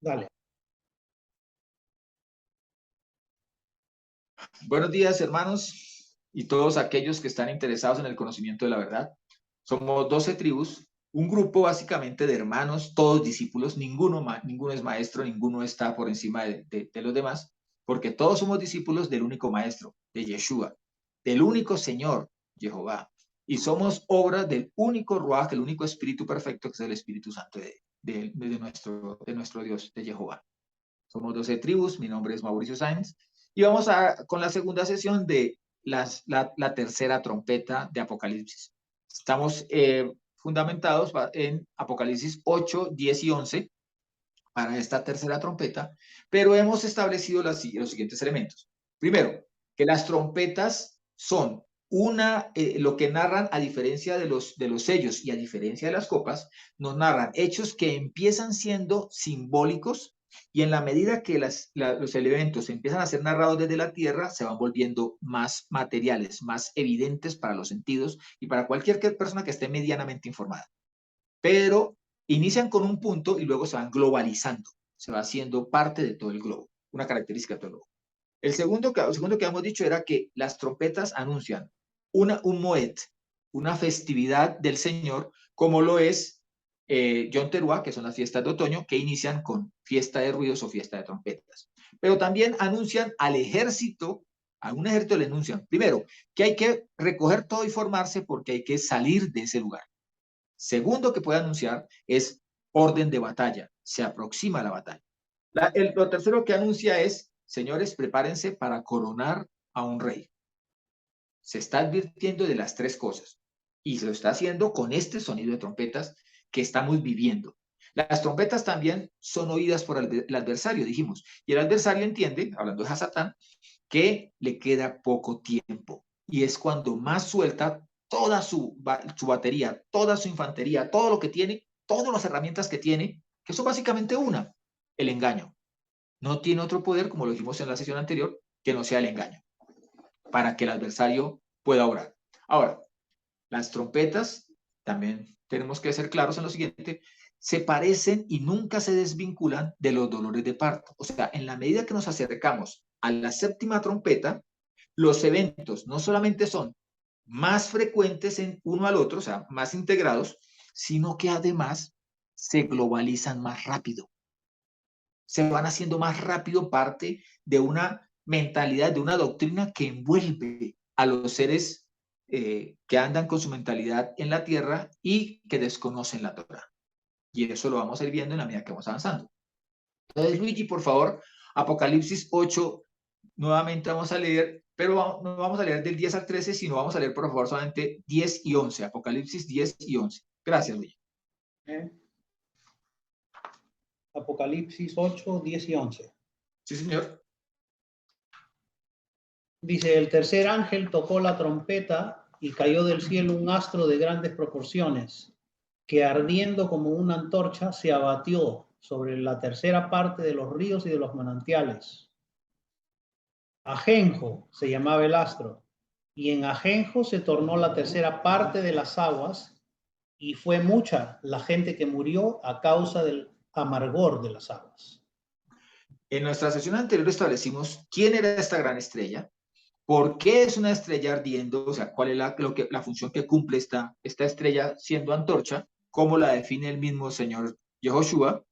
Dale. Buenos días, hermanos, y todos aquellos que están interesados en el conocimiento de la verdad. Somos 12 tribus, un grupo básicamente de hermanos, todos discípulos, ninguno es maestro, ninguno está por encima de los demás, porque todos somos discípulos del único maestro, de Yeshua, del único Señor, Jehová, y somos obra del único Ruach, el único Espíritu perfecto, que es el Espíritu Santo de nuestro Dios, de Jehová. Somos 12 tribus, mi nombre es Mauricio Sáenz, y vamos con la segunda sesión de la tercera trompeta de Apocalipsis. Estamos fundamentados en Apocalipsis 8, 10 y 11 para esta tercera trompeta, pero hemos establecido los siguientes elementos. Primero, que las trompetas son lo que narran, a diferencia de los sellos y a diferencia de las copas, nos narran hechos que empiezan siendo simbólicos, y en la medida que los elementos empiezan a ser narrados desde la tierra, se van volviendo más materiales, más evidentes para los sentidos y para cualquier persona que esté medianamente informada. Pero inician con un punto y luego se van globalizando, se va haciendo parte de todo el globo, una característica de todo el globo. El segundo que hemos dicho era que las trompetas anuncian un moed, una festividad del Señor, como lo es Yom Teruah, que son las fiestas de otoño, que inician con fiesta de ruidos o fiesta de trompetas. Pero también anuncian al ejército, a un ejército le anuncian, primero, que hay que recoger todo y formarse porque hay que salir de ese lugar. Segundo que puede anunciar es orden de batalla, se aproxima la batalla. Lo tercero que anuncia es, señores, prepárense para coronar a un rey. Se está advirtiendo de las tres cosas y se lo está haciendo con este sonido de trompetas que estamos viviendo. Las trompetas también son oídas por el adversario, dijimos, y el adversario entiende, hablando de Hasatán, que le queda poco tiempo y es cuando más suelta toda su batería, toda su infantería, todo lo que tiene, todas las herramientas que tiene, que son básicamente el engaño. No tiene otro poder, como lo dijimos en la sesión anterior, que no sea el engaño, para que el adversario pueda orar. Ahora, las trompetas, también tenemos que ser claros en lo siguiente, se parecen y nunca se desvinculan de los dolores de parto. O sea, en la medida que nos acercamos a la séptima trompeta, los eventos no solamente son más frecuentes en uno al otro, o sea, más integrados, sino que además se globalizan más rápido. Se van haciendo más rápido parte de una mentalidad, de una doctrina que envuelve a los seres que andan con su mentalidad en la tierra y que desconocen la Torah. Y eso lo vamos a ir viendo en la medida que vamos avanzando. Entonces, Luigi, por favor, Apocalipsis 8, nuevamente vamos a leer, pero no vamos a leer del 10 al 13, sino vamos a leer, por favor, solamente 10 y 11, Apocalipsis 10 y 11. Gracias, Luigi. Apocalipsis 8, 10 y 11. Sí, señor. Dice, el tercer ángel tocó la trompeta y cayó del cielo un astro de grandes proporciones, que ardiendo como una antorcha se abatió sobre la tercera parte de los ríos y de los manantiales. Ajenjo se llamaba el astro, y en Ajenjo se tornó la tercera parte de las aguas, y fue mucha la gente que murió a causa del amargor de las aguas. En nuestra sesión anterior establecimos quién era esta gran estrella, por qué es una estrella ardiendo, o sea, cuál es la función que cumple esta estrella siendo antorcha, cómo la define el mismo Señor Yehoshua,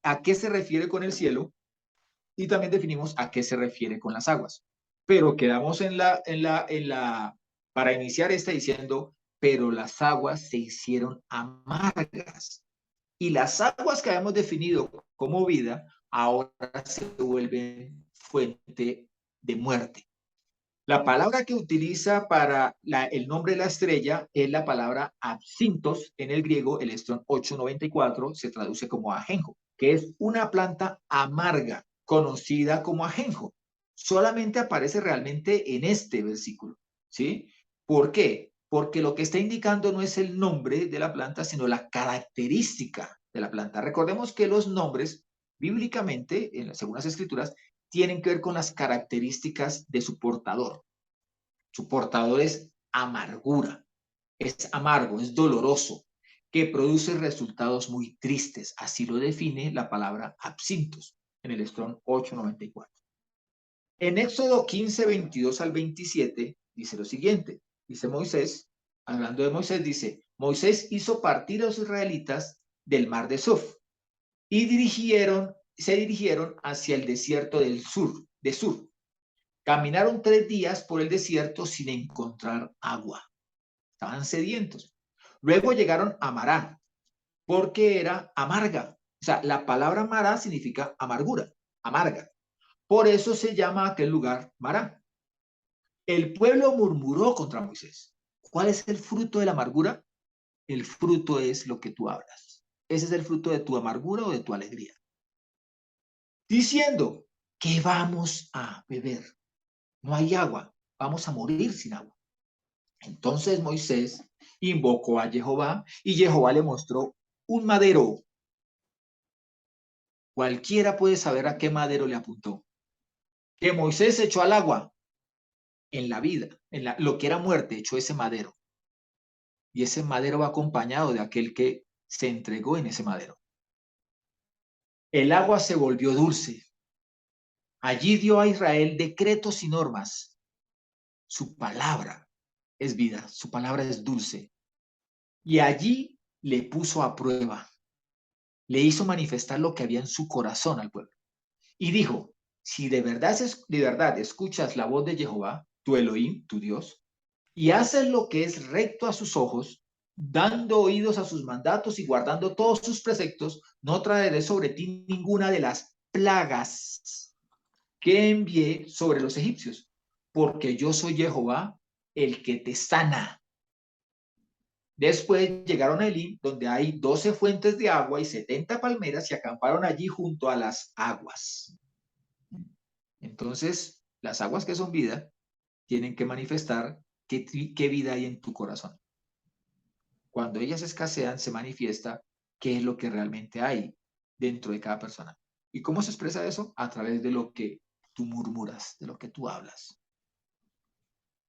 a qué se refiere con el cielo, y también definimos a qué se refiere con las aguas. Pero quedamos para iniciar diciendo, pero las aguas se hicieron amargas. Y las aguas que habíamos definido como vida, ahora se vuelven fuente de muerte. La palabra que utiliza para el nombre de la estrella es la palabra absintos en el griego, el Strong 894, se traduce como ajenjo, que es una planta amarga, conocida como ajenjo. Solamente aparece realmente en este versículo, ¿sí? ¿Por qué? Porque lo que está indicando no es el nombre de la planta, sino la característica de la planta. Recordemos que los nombres, bíblicamente, según las escrituras, tienen que ver con las características de su portador. Su portador es amargura, es amargo, es doloroso. que produce resultados muy tristes. Así lo define la palabra absintos en el Strong 894. En Éxodo 15, 22 al 27, dice lo siguiente. Dice Moisés, hablando de Moisés, dice, Moisés hizo partir a los israelitas del mar de Suf y se dirigieron hacia el desierto de Sur. Caminaron 3 días por el desierto sin encontrar agua. Estaban sedientos. Luego llegaron a Mará, porque era amarga. O sea, la palabra Mará significa amargura, amarga. Por eso se llama aquel lugar Mará. El pueblo murmuró contra Moisés. ¿Cuál es el fruto de la amargura? El fruto es lo que tú hablas. Ese es el fruto de tu amargura o de tu alegría. Diciendo que vamos a beber. No hay agua. Vamos a morir sin agua. Entonces Moisés invocó a Jehová y Jehová le mostró un madero. Cualquiera puede saber a qué madero le apuntó. Que Moisés echó al agua en la vida, lo que era muerte, echó ese madero. Y ese madero va acompañado de aquel que se entregó en ese madero. El agua se volvió dulce. Allí dio a Israel decretos y normas. Su palabra es vida, su palabra es dulce. Y allí le puso a prueba. Le hizo manifestar lo que había en su corazón al pueblo. Y dijo, si de verdad escuchas la voz de Jehová, tu Elohim, tu Dios, y haces lo que es recto a sus ojos, dando oídos a sus mandatos y guardando todos sus preceptos, no traeré sobre ti ninguna de las plagas que envié sobre los egipcios, porque yo soy Jehová, el que te sana. Después llegaron a Elim, donde hay 12 fuentes de agua y 70 palmeras, y acamparon allí junto a las aguas. Entonces, las aguas que son vida tienen que manifestar qué vida hay en tu corazón. Cuando ellas escasean, se manifiesta qué es lo que realmente hay dentro de cada persona. ¿Y cómo se expresa eso? A través de lo que tú murmuras, de lo que tú hablas.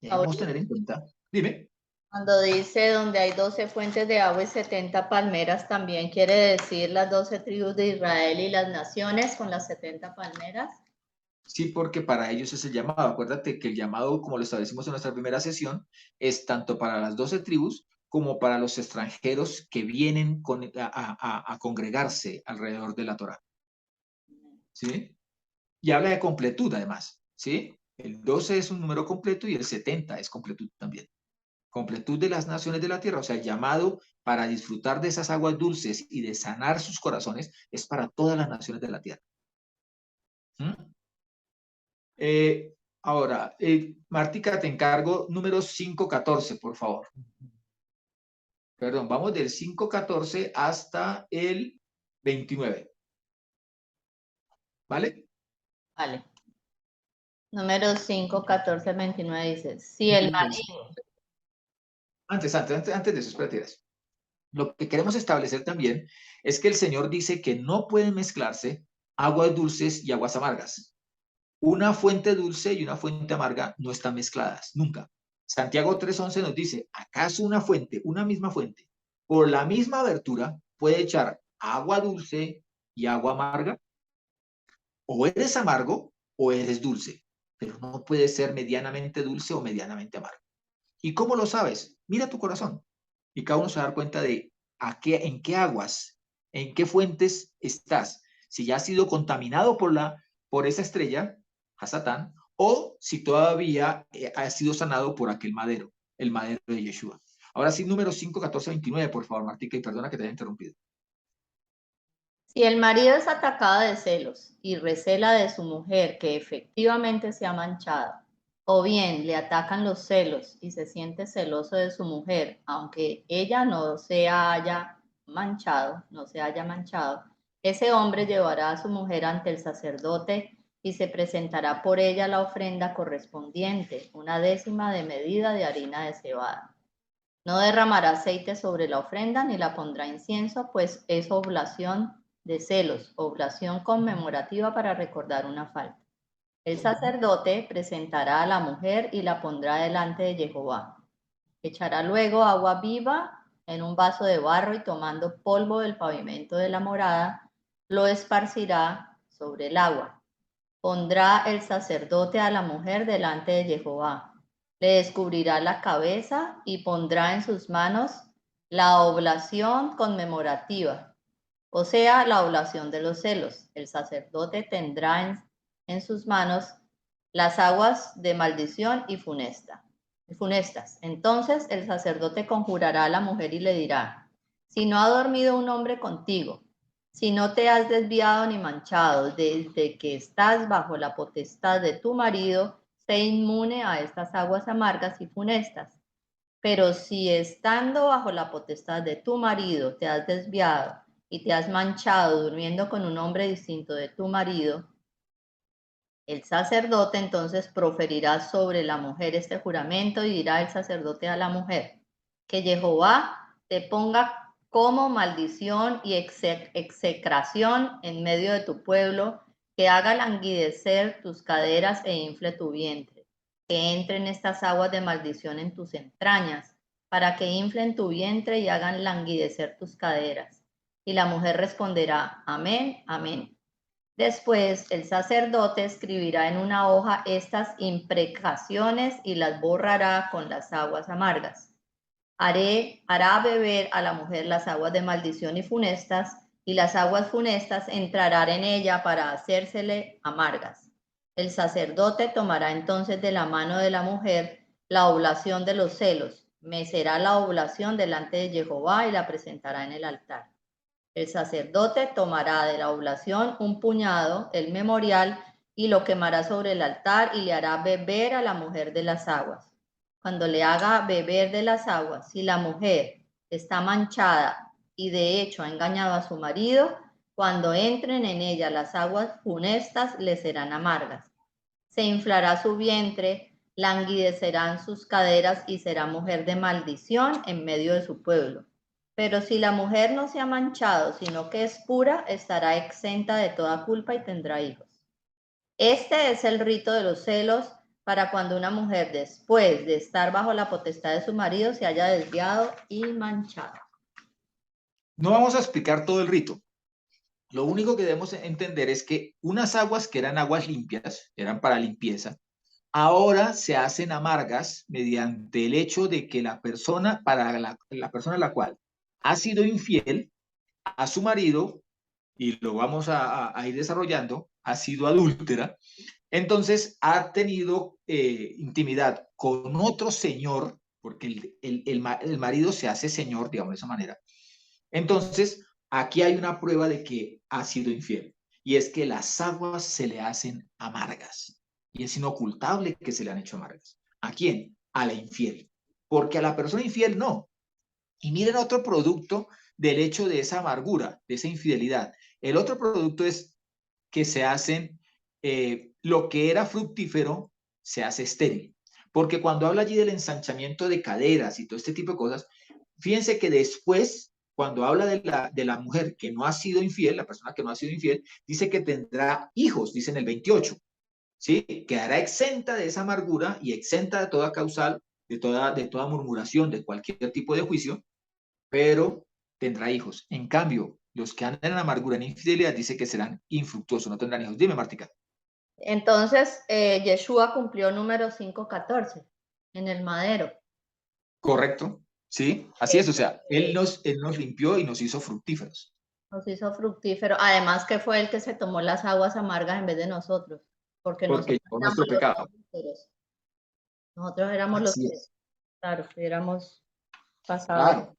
Debemos tener en cuenta. Dime. Cuando dice donde hay 12 fuentes de agua y 70 palmeras, también quiere decir las 12 tribus de Israel y las naciones con las 70 palmeras. Sí, porque para ellos es el llamado. Acuérdate que el llamado, como lo establecimos en nuestra primera sesión, es tanto para las 12 tribus como para los extranjeros que vienen a congregarse alrededor de la Torá. ¿Sí? Y habla de completud, además. ¿Sí? El 12 es un número completo y el 70 es completud también. Completud de las naciones de la tierra, o sea, el llamado para disfrutar de esas aguas dulces y de sanar sus corazones es para todas las naciones de la tierra. Ahora, Martica, te encargo número 514, por favor. Perdón, vamos del 514 hasta el 29. ¿Vale? Vale. Número 5, 14, 29 dice, si el marido... Antes de eso, espérate. Lo que queremos establecer también es que el Señor dice que no pueden mezclarse aguas dulces y aguas amargas. Una fuente dulce y una fuente amarga no están mezcladas, nunca. Santiago 3:11 nos dice, ¿acaso una fuente, una misma fuente, por la misma abertura puede echar agua dulce y agua amarga? O eres amargo o eres dulce, pero no puede ser medianamente dulce o medianamente amargo. ¿Y cómo lo sabes? Mira tu corazón. Y cada uno se va a dar cuenta de en qué aguas, en qué fuentes estás. Si ya has sido contaminado por esa estrella, Hasatán, o si todavía has sido sanado por aquel madero, el madero de Yeshua. Ahora sí, número 5, 14, 29, por favor, Martica, y perdona que te haya interrumpido. Si el marido es atacado de celos y recela de su mujer que efectivamente se ha manchado, o bien le atacan los celos y se siente celoso de su mujer, aunque ella no se haya manchado, ese hombre llevará a su mujer ante el sacerdote y se presentará por ella la ofrenda correspondiente, 1/10 de medida de harina de cebada. No derramará aceite sobre la ofrenda ni la pondrá incienso, pues es oblación de celos, oblación conmemorativa para recordar una falta. El sacerdote presentará a la mujer y la pondrá delante de Jehová. Echará luego agua viva en un vaso de barro y tomando polvo del pavimento de la morada, lo esparcirá sobre el agua. Pondrá el sacerdote a la mujer delante de Jehová. Le descubrirá la cabeza y pondrá en sus manos la oblación conmemorativa, o sea, la oblación de los celos. El sacerdote tendrá en sus manos las aguas de maldición y funestas. Entonces el sacerdote conjurará a la mujer y le dirá: si no ha dormido un hombre contigo, si no te has desviado ni manchado desde que estás bajo la potestad de tu marido, sé inmune a estas aguas amargas y funestas. Pero si estando bajo la potestad de tu marido te has desviado y te has manchado durmiendo con un hombre distinto de tu marido, el sacerdote entonces proferirá sobre la mujer este juramento y dirá el sacerdote a la mujer: que Jehová te ponga como maldición y execración en medio de tu pueblo, que haga languidecer tus caderas e infle tu vientre, que entren estas aguas de maldición en tus entrañas, para que inflen tu vientre y hagan languidecer tus caderas. Y la mujer responderá: amén, amén. Después el sacerdote escribirá en una hoja estas imprecaciones y las borrará con las aguas amargas. Hará beber a la mujer las aguas de maldición y funestas, y las aguas funestas entrarán en ella para hacérsele amargas. El sacerdote tomará entonces de la mano de la mujer la oblación de los celos, mecerá la oblación delante de Jehová y la presentará en el altar. El sacerdote tomará de la oblación un puñado, el memorial, y lo quemará sobre el altar y le hará beber a la mujer de las aguas. Cuando le haga beber de las aguas, si la mujer está manchada y de hecho ha engañado a su marido, cuando entren en ella las aguas funestas le serán amargas. Se inflará su vientre, languidecerán sus caderas y será mujer de maldición en medio de su pueblo. Pero si la mujer no se ha manchado, sino que es pura, estará exenta de toda culpa y tendrá hijos. Este es el rito de los celos para cuando una mujer, después de estar bajo la potestad de su marido, se haya desviado y manchado. No vamos a explicar todo el rito. Lo único que debemos entender es que unas aguas que eran aguas limpias, eran para limpieza, ahora se hacen amargas mediante el hecho de que la persona, para la persona a la cual ha sido infiel a su marido, y lo vamos a ir desarrollando, ha sido adúltera, entonces ha tenido intimidad con otro señor, porque el marido se hace señor, digamos de esa manera. Entonces, aquí hay una prueba de que ha sido infiel, y es que las aguas se le hacen amargas, y es inocultable que se le han hecho amargas. ¿A quién? A la infiel, porque a la persona infiel no. Y miren otro producto del hecho de esa amargura, de esa infidelidad. El otro producto es que se hacen, lo que era fructífero se hace estéril. Porque cuando habla allí del ensanchamiento de caderas y todo este tipo de cosas, fíjense que después, cuando habla de la mujer que no ha sido infiel, la persona que no ha sido infiel, dice que tendrá hijos, dice en el 28, ¿sí? Quedará exenta de esa amargura y exenta de toda causal, de toda murmuración, de cualquier tipo de juicio, pero tendrá hijos. En cambio, los que andan en amargura, en infidelidad, dice que serán infructuosos, no tendrán hijos. Dime, Martica. Entonces, Yeshua cumplió número 514 en el madero. Correcto, sí, así es. O sea, él nos limpió y nos hizo fructíferos. Nos hizo fructífero. Además que fue el que se tomó las aguas amargas en vez de nosotros. Porque nosotros Por éramos nuestro pecado. los adúlteros. Nosotros éramos los Así que, es. claro, hubiéramos pasado. Claro.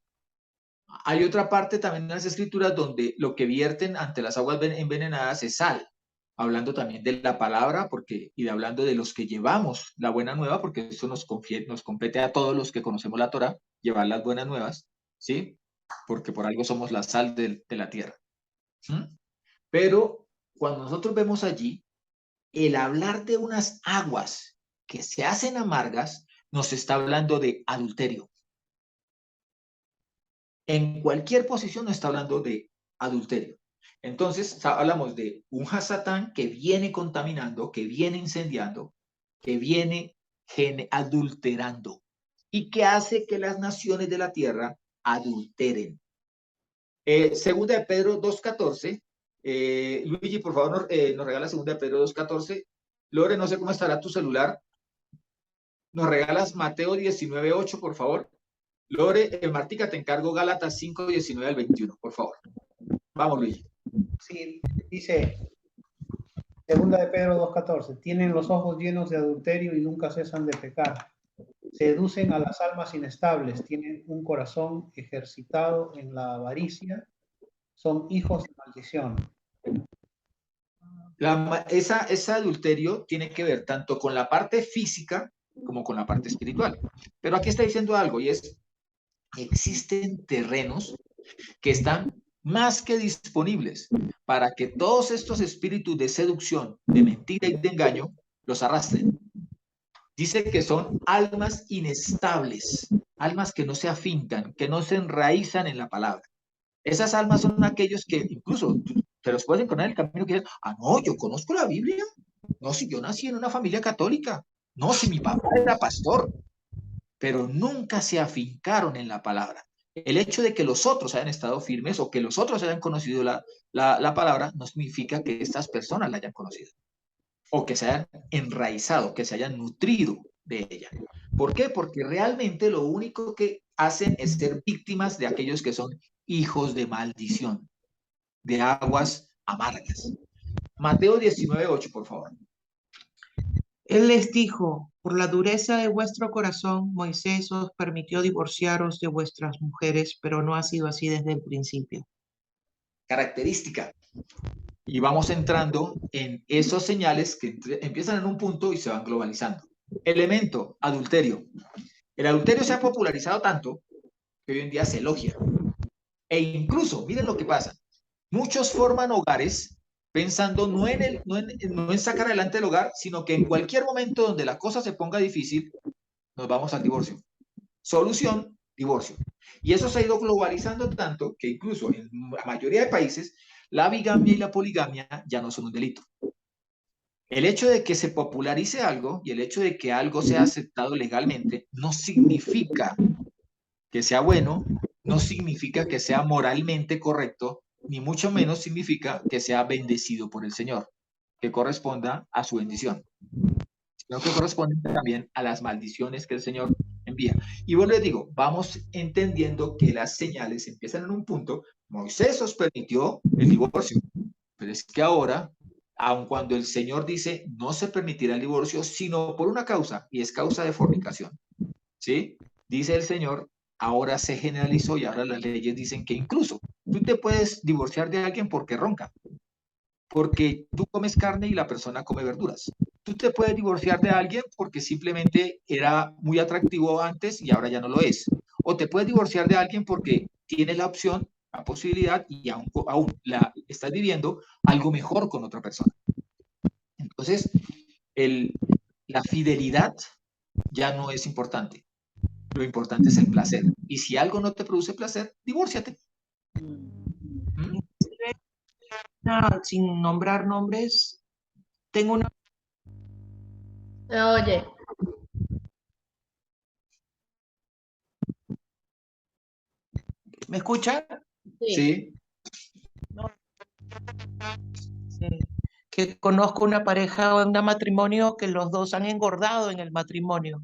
Hay otra parte también en las escrituras donde lo que vierten ante las aguas envenenadas es sal, hablando también de la palabra y hablando de los que llevamos la buena nueva, porque eso nos compete a todos los que conocemos la Torá, llevar las buenas nuevas, ¿sí? Porque por algo somos la sal de la tierra. ¿Mm? Pero cuando nosotros vemos allí, el hablar de unas aguas que se hacen amargas, nos está hablando de adulterio. En cualquier posición nos está hablando de adulterio. Entonces, hablamos de un Hasatán que viene contaminando, que viene incendiando, que viene adulterando y que hace que las naciones de la tierra adulteren. Segunda de Pedro 2:14. Luigi, por favor, nos regala segunda de Pedro 2:14. Lore, no sé cómo estará tu celular. Nos regalas Mateo 19:8, por favor. Lore, Martica, te encargo Gálatas 5:19 al 21, por favor. Vamos, Luigi. Sí, dice, segunda de Pedro 2:14, tienen los ojos llenos de adulterio y nunca cesan de pecar. Seducen a las almas inestables, tienen un corazón ejercitado en la avaricia, son hijos de maldición. Ese adulterio tiene que ver tanto con la parte física como con la parte espiritual. Pero aquí está diciendo algo y es, existen terrenos que están más que disponibles para que todos estos espíritus de seducción, de mentira y de engaño los arrastren. Dice que son almas inestables, almas que no se afincan, que no se enraizan en la palabra. Esas almas son aquellos que incluso te los puedes encontrar en el camino que dicen, no, yo conozco la Biblia. No, si yo nací en una familia católica. No, si mi papá era pastor. Pero nunca se afincaron en la palabra. El hecho de que los otros hayan estado firmes o que los otros hayan conocido la palabra no significa que estas personas la hayan conocido o que se hayan enraizado, que se hayan nutrido de ella. ¿Por qué? Porque realmente lo único que hacen es ser víctimas de aquellos que son hijos de maldición, de aguas amargas. Mateo 19:8, por favor. Él les dijo, por la dureza de vuestro corazón, Moisés os permitió divorciaros de vuestras mujeres, pero no ha sido así desde el principio. Característica. Y vamos entrando en esos señales que empiezan en un punto y se van globalizando. Elemento, adulterio. El adulterio se ha popularizado tanto que hoy en día se elogia. E incluso, miren lo que pasa. Muchos forman hogares pensando no en sacar adelante el hogar, sino que en cualquier momento donde la cosa se ponga difícil, nos vamos al divorcio. Solución, divorcio. Y eso se ha ido globalizando tanto que incluso en la mayoría de países la bigamia y la poligamia ya no son un delito. El hecho de que se popularice algo y el hecho de que algo sea aceptado legalmente no significa que sea bueno, no significa que sea moralmente correcto, ni mucho menos significa que sea bendecido por el Señor, que corresponda a su bendición, sino que corresponde también a las maldiciones que el Señor envía. Y bueno, les digo, vamos entendiendo que las señales empiezan en un punto. Moisés os permitió el divorcio, pero es que ahora, aun cuando el Señor dice no se permitirá el divorcio, sino por una causa, y es causa de fornicación, ¿sí? Dice el Señor, ahora se generalizó y ahora las leyes dicen que incluso tú te puedes divorciar de alguien porque ronca, porque tú comes carne y la persona come verduras. Tú te puedes divorciar de alguien porque simplemente era muy atractivo antes y ahora ya no lo es. O te puedes divorciar de alguien porque tienes la opción, la posibilidad y aún estás viviendo algo mejor con otra persona. Entonces, la fidelidad ya no es importante. Lo importante es el placer. Y si algo no te produce placer, divórciate. ¿Mm? Sin nombrar nombres, tengo una... Se oye. ¿Me escuchan? Sí. Que conozco una pareja o un matrimonio que los dos han engordado en el matrimonio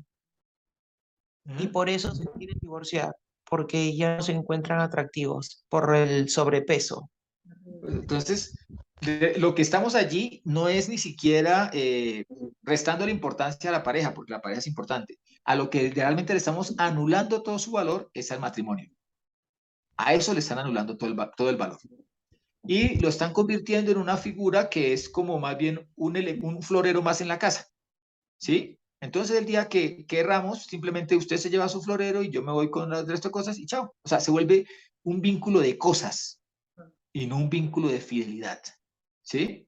y por eso se quieren divorciar, porque ya no se encuentran atractivos por el sobrepeso. Entonces, lo que estamos allí no es ni siquiera restando la importancia a la pareja, porque la pareja es importante. A lo que realmente le estamos anulando todo su valor es al matrimonio. A eso le están anulando todo el valor. Y lo están convirtiendo en una figura que es como más bien un florero más en la casa, ¿sí? Entonces el día que erramos, simplemente usted se lleva su florero y yo me voy con el resto de cosas y chao. O sea, se vuelve un vínculo de cosas y no un vínculo de fidelidad, ¿sí?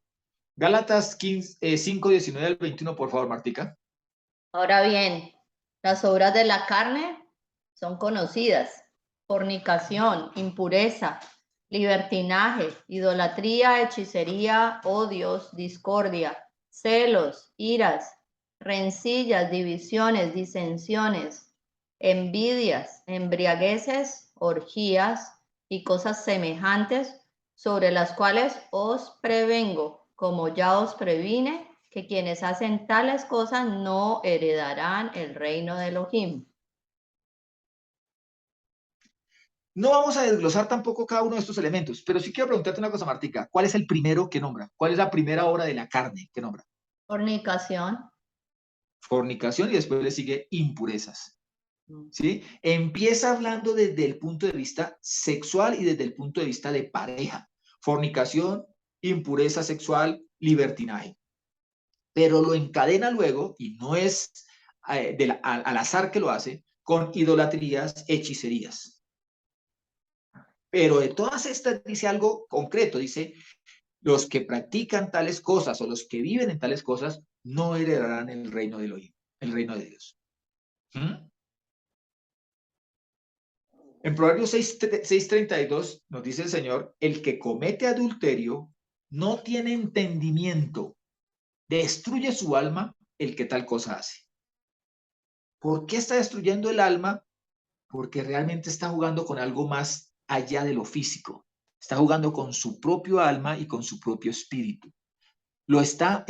Gálatas 5:19 al 21, por favor, Martica. Ahora bien, las obras de la carne son conocidas: fornicación, impureza, libertinaje, idolatría, hechicería, odios, discordia, celos, iras, rencillas, divisiones, disensiones, envidias, embriagueces orgías y cosas semejantes, sobre las cuales os prevengo, como ya os previne, que quienes hacen tales cosas no heredarán el reino de Elohim. No vamos a desglosar tampoco cada uno de estos elementos, pero sí quiero preguntarte una cosa, Martica. ¿Cuál es el primero que nombra? ¿Cuál es la primera obra de la carne que nombra? Fornicación. Fornicación y después le sigue impurezas. ¿Sí? Empieza hablando desde el punto de vista sexual y desde el punto de vista de pareja. Fornicación, impureza sexual, libertinaje. Pero lo encadena luego, y no es al azar que lo hace, con idolatrías, hechicerías. Pero de todas estas dice algo concreto, dice, los que practican tales cosas o los que viven en tales cosas no heredarán el reino de Elohim, el reino de Dios. ¿Mm? En Proverbios 6:32 nos dice el Señor, el que comete adulterio no tiene entendimiento, destruye su alma el que tal cosa hace. ¿Por qué está destruyendo el alma? Porque realmente está jugando con algo más allá de lo físico. Está jugando con su propio alma y con su propio espíritu. Lo está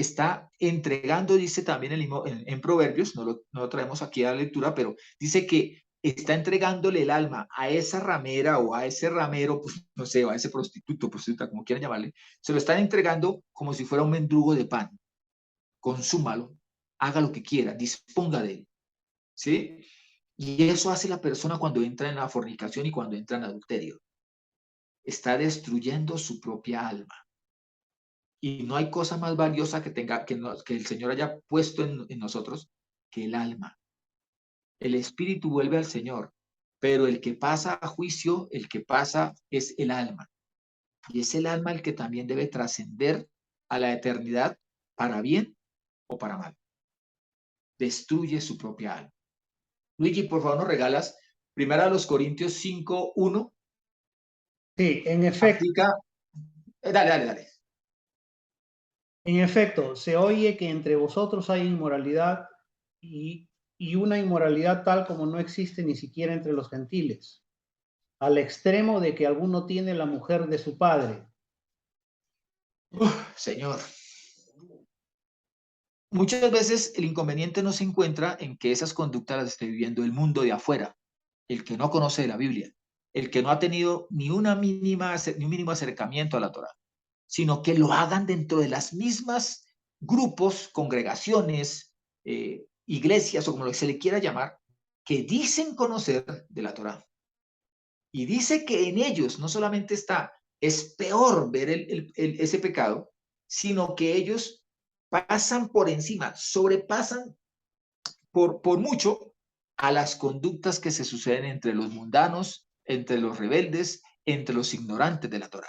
entregando, dice también en Proverbios, no lo traemos aquí a la lectura, pero dice que está entregándole el alma a esa ramera o a ese ramero, pues no sé, o a ese prostituto, prostituta, como quieran llamarle, se lo están entregando como si fuera un mendrugo de pan. Consúmalo, haga lo que quiera, disponga de él, ¿sí? Y eso hace la persona cuando entra en la fornicación y cuando entra en adulterio. Está destruyendo su propia alma. Y no hay cosa más valiosa que el Señor haya puesto en nosotros que el alma. El espíritu vuelve al Señor, pero el que pasa a juicio, el que pasa es el alma. Y es el alma el que también debe trascender a la eternidad para bien o para mal. Destruye su propia alma. Luigi, por favor, nos regalas 1 Corintios 5:1. Sí, en efecto. Dale. En efecto, se oye que entre vosotros hay inmoralidad y una inmoralidad tal como no existe ni siquiera entre los gentiles, al extremo de que alguno tiene la mujer de su padre. Señor. Muchas veces el inconveniente no se encuentra en que esas conductas las esté viviendo el mundo de afuera, el que no conoce la Biblia, el que no ha tenido ni un mínimo acercamiento a la Torá, sino que lo hagan dentro de las mismas grupos, congregaciones, iglesias o como se le quiera llamar, que dicen conocer de la Torá. Y dice que en ellos no solamente es peor ver ese pecado, sino que ellos pasan por encima, sobrepasan por mucho a las conductas que se suceden entre los mundanos, entre los rebeldes, entre los ignorantes de la Torá.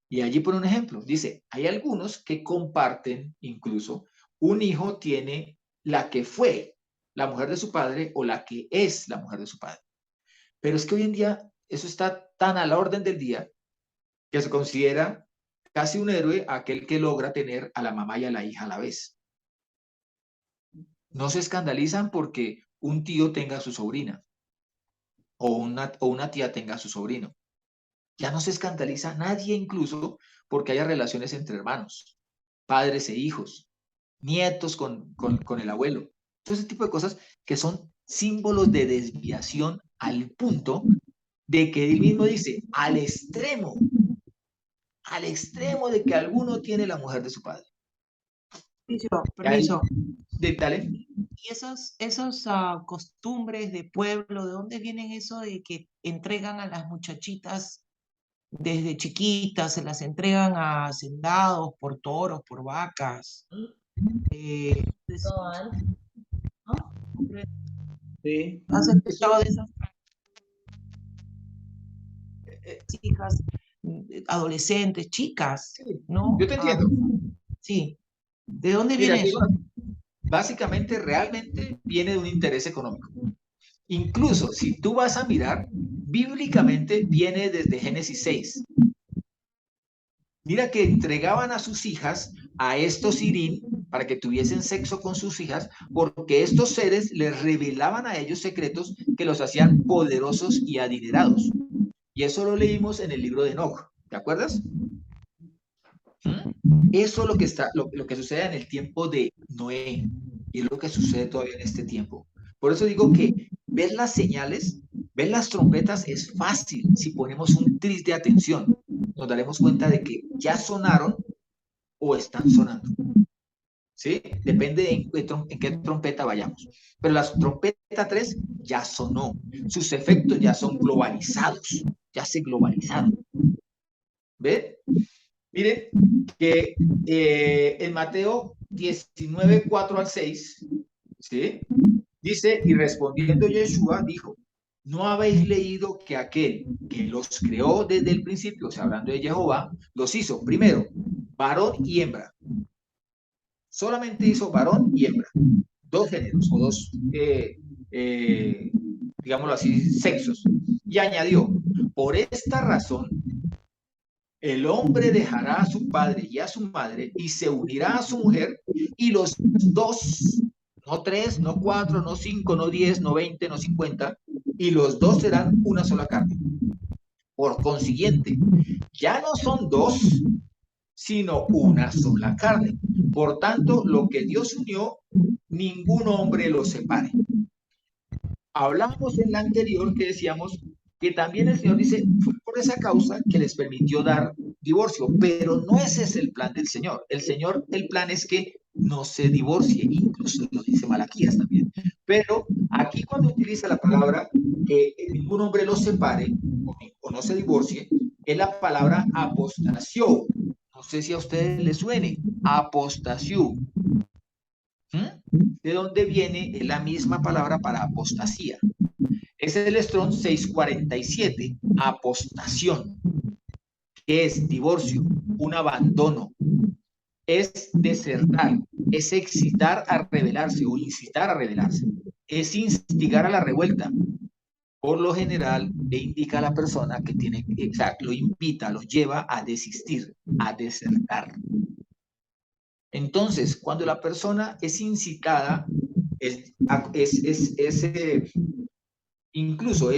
Y allí pone un ejemplo, dice, hay algunos que comparten incluso, un hijo tiene la que fue la mujer de su padre o la que es la mujer de su padre. Pero es que hoy en día eso está tan a la orden del día que se considera casi un héroe aquel que logra tener a la mamá y a la hija a la vez. No se escandalizan porque un tío tenga a su sobrina o una tía tenga a su sobrino. Ya no se escandaliza nadie incluso porque haya relaciones entre hermanos, padres e hijos, nietos con el abuelo. Todo ese tipo de cosas que son símbolos de desviación al punto de que él mismo dice, al extremo de que alguno tiene la mujer de su padre. Permiso. Dale. Y esos costumbres de pueblo, ¿de dónde vienen eso de que entregan a las muchachitas desde chiquitas, se las entregan a hacendados por toros, por vacas? ¿No? Sí. ¿Has escuchado de esas hijas, adolescentes, chicas? ¿No? Yo te entiendo. Sí. ¿De dónde Mira, viene eso? básicamente, realmente viene de un interés económico. Incluso si tú vas a mirar, bíblicamente viene desde Génesis 6. Mira que entregaban a sus hijas a estos Sirín para que tuviesen sexo con sus hijas, porque estos seres les revelaban a ellos secretos que los hacían poderosos y adinerados. Y eso lo leímos en el libro de Enoch, ¿te acuerdas? Eso es lo que sucede en el tiempo de Noé, y es lo que sucede todavía en este tiempo. Por eso digo que ver las señales, ver las trompetas es fácil si ponemos un tris de atención. Nos daremos cuenta de que ya sonaron o están sonando. ¿Sí? Depende de en qué trompeta vayamos. Pero la trompeta 3 ya sonó. Sus efectos ya son globalizados. Ya se globalizaron. ¿Ven? Miren que en Mateo 19, 4 al 6, ¿sí? Dice, y respondiendo Yeshua, dijo, ¿no habéis leído que aquel que los creó desde el principio, o sea, hablando de Jehová, los hizo primero, varón y hembra? Solamente hizo varón y hembra, dos géneros, o dos, digámoslo así, sexos. Y añadió, por esta razón, el hombre dejará a su padre y a su madre y se unirá a su mujer, y los dos, no 3, no 4, no 5, no 10, no 20, no 50, y los dos serán una sola carne. Por consiguiente, ya no son dos, sino una sola carne. Por tanto, lo que Dios unió, ningún hombre lo separe. Hablamos en la anterior que decíamos que también el Señor dice, fue por esa causa que les permitió dar divorcio, pero no ese es el plan del Señor. El plan es que no se divorcie, incluso lo dice Malaquías también. Pero aquí cuando utiliza la palabra que ningún hombre lo separe o no se divorcie, es la palabra apostasio. No sé si a ustedes les suene, apostasio. ¿De dónde viene la misma palabra para apostasía? Es el Strong 647, apostación, que es divorcio, un abandono, es desertar, es excitar a rebelarse o incitar a rebelarse, es instigar a la revuelta. Por lo general, le indica a la persona que tiene, o sea, lo invita, lo lleva a desistir, a desertar. Entonces, cuando la persona es incitada, incluso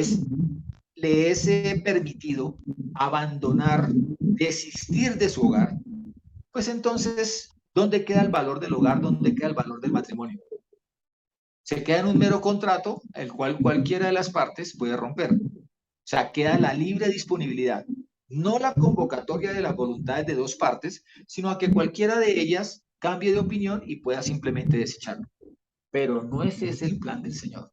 le es permitido abandonar, desistir de su hogar, pues entonces, ¿dónde queda el valor del hogar? ¿Dónde queda el valor del matrimonio? Se queda en un mero contrato, el cual cualquiera de las partes puede romper. O sea, queda la libre disponibilidad, no la convocatoria de las voluntades de dos partes, sino a que cualquiera de ellas cambie de opinión y pueda simplemente desecharlo. Pero no ese es el plan del Señor.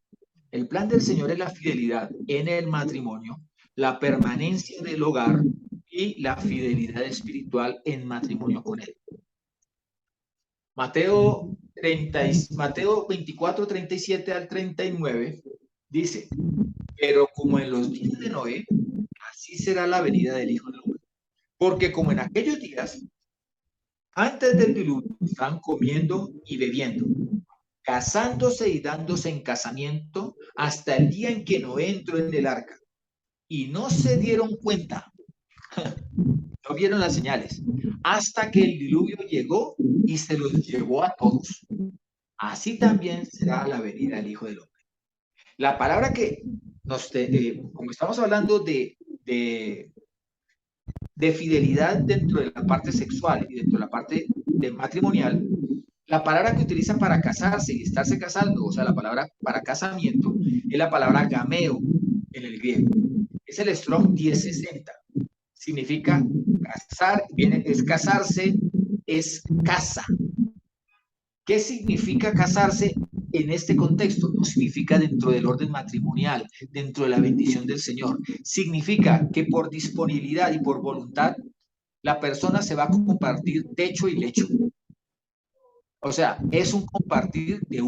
El plan del Señor es la fidelidad en el matrimonio, la permanencia del hogar y la fidelidad espiritual en matrimonio con Él. Mateo 24, 37 al 39 dice, pero como en los días de Noé, así será la venida del Hijo del Hombre. Porque como en aquellos días, antes del diluvio, están comiendo y bebiendo, casándose y dándose en casamiento hasta el día en que Noé entró en el arca. Y no se dieron cuenta, no vieron las señales, hasta que el diluvio llegó y se los llevó a todos. Así también será la venida del Hijo del Hombre. La palabra que como estamos hablando de fidelidad dentro de la parte sexual y dentro de la parte de matrimonial, la palabra que utilizan para casarse y estarse casando, o sea, la palabra para casamiento, es la palabra gameo en el griego. Es el Strong 1060. Significa casar, es casarse, es casa. ¿Qué significa casarse en este contexto? No significa dentro del orden matrimonial, dentro de la bendición del Señor. Significa que por disponibilidad y por voluntad, la persona se va a compartir techo y lecho. O sea, es un compartir de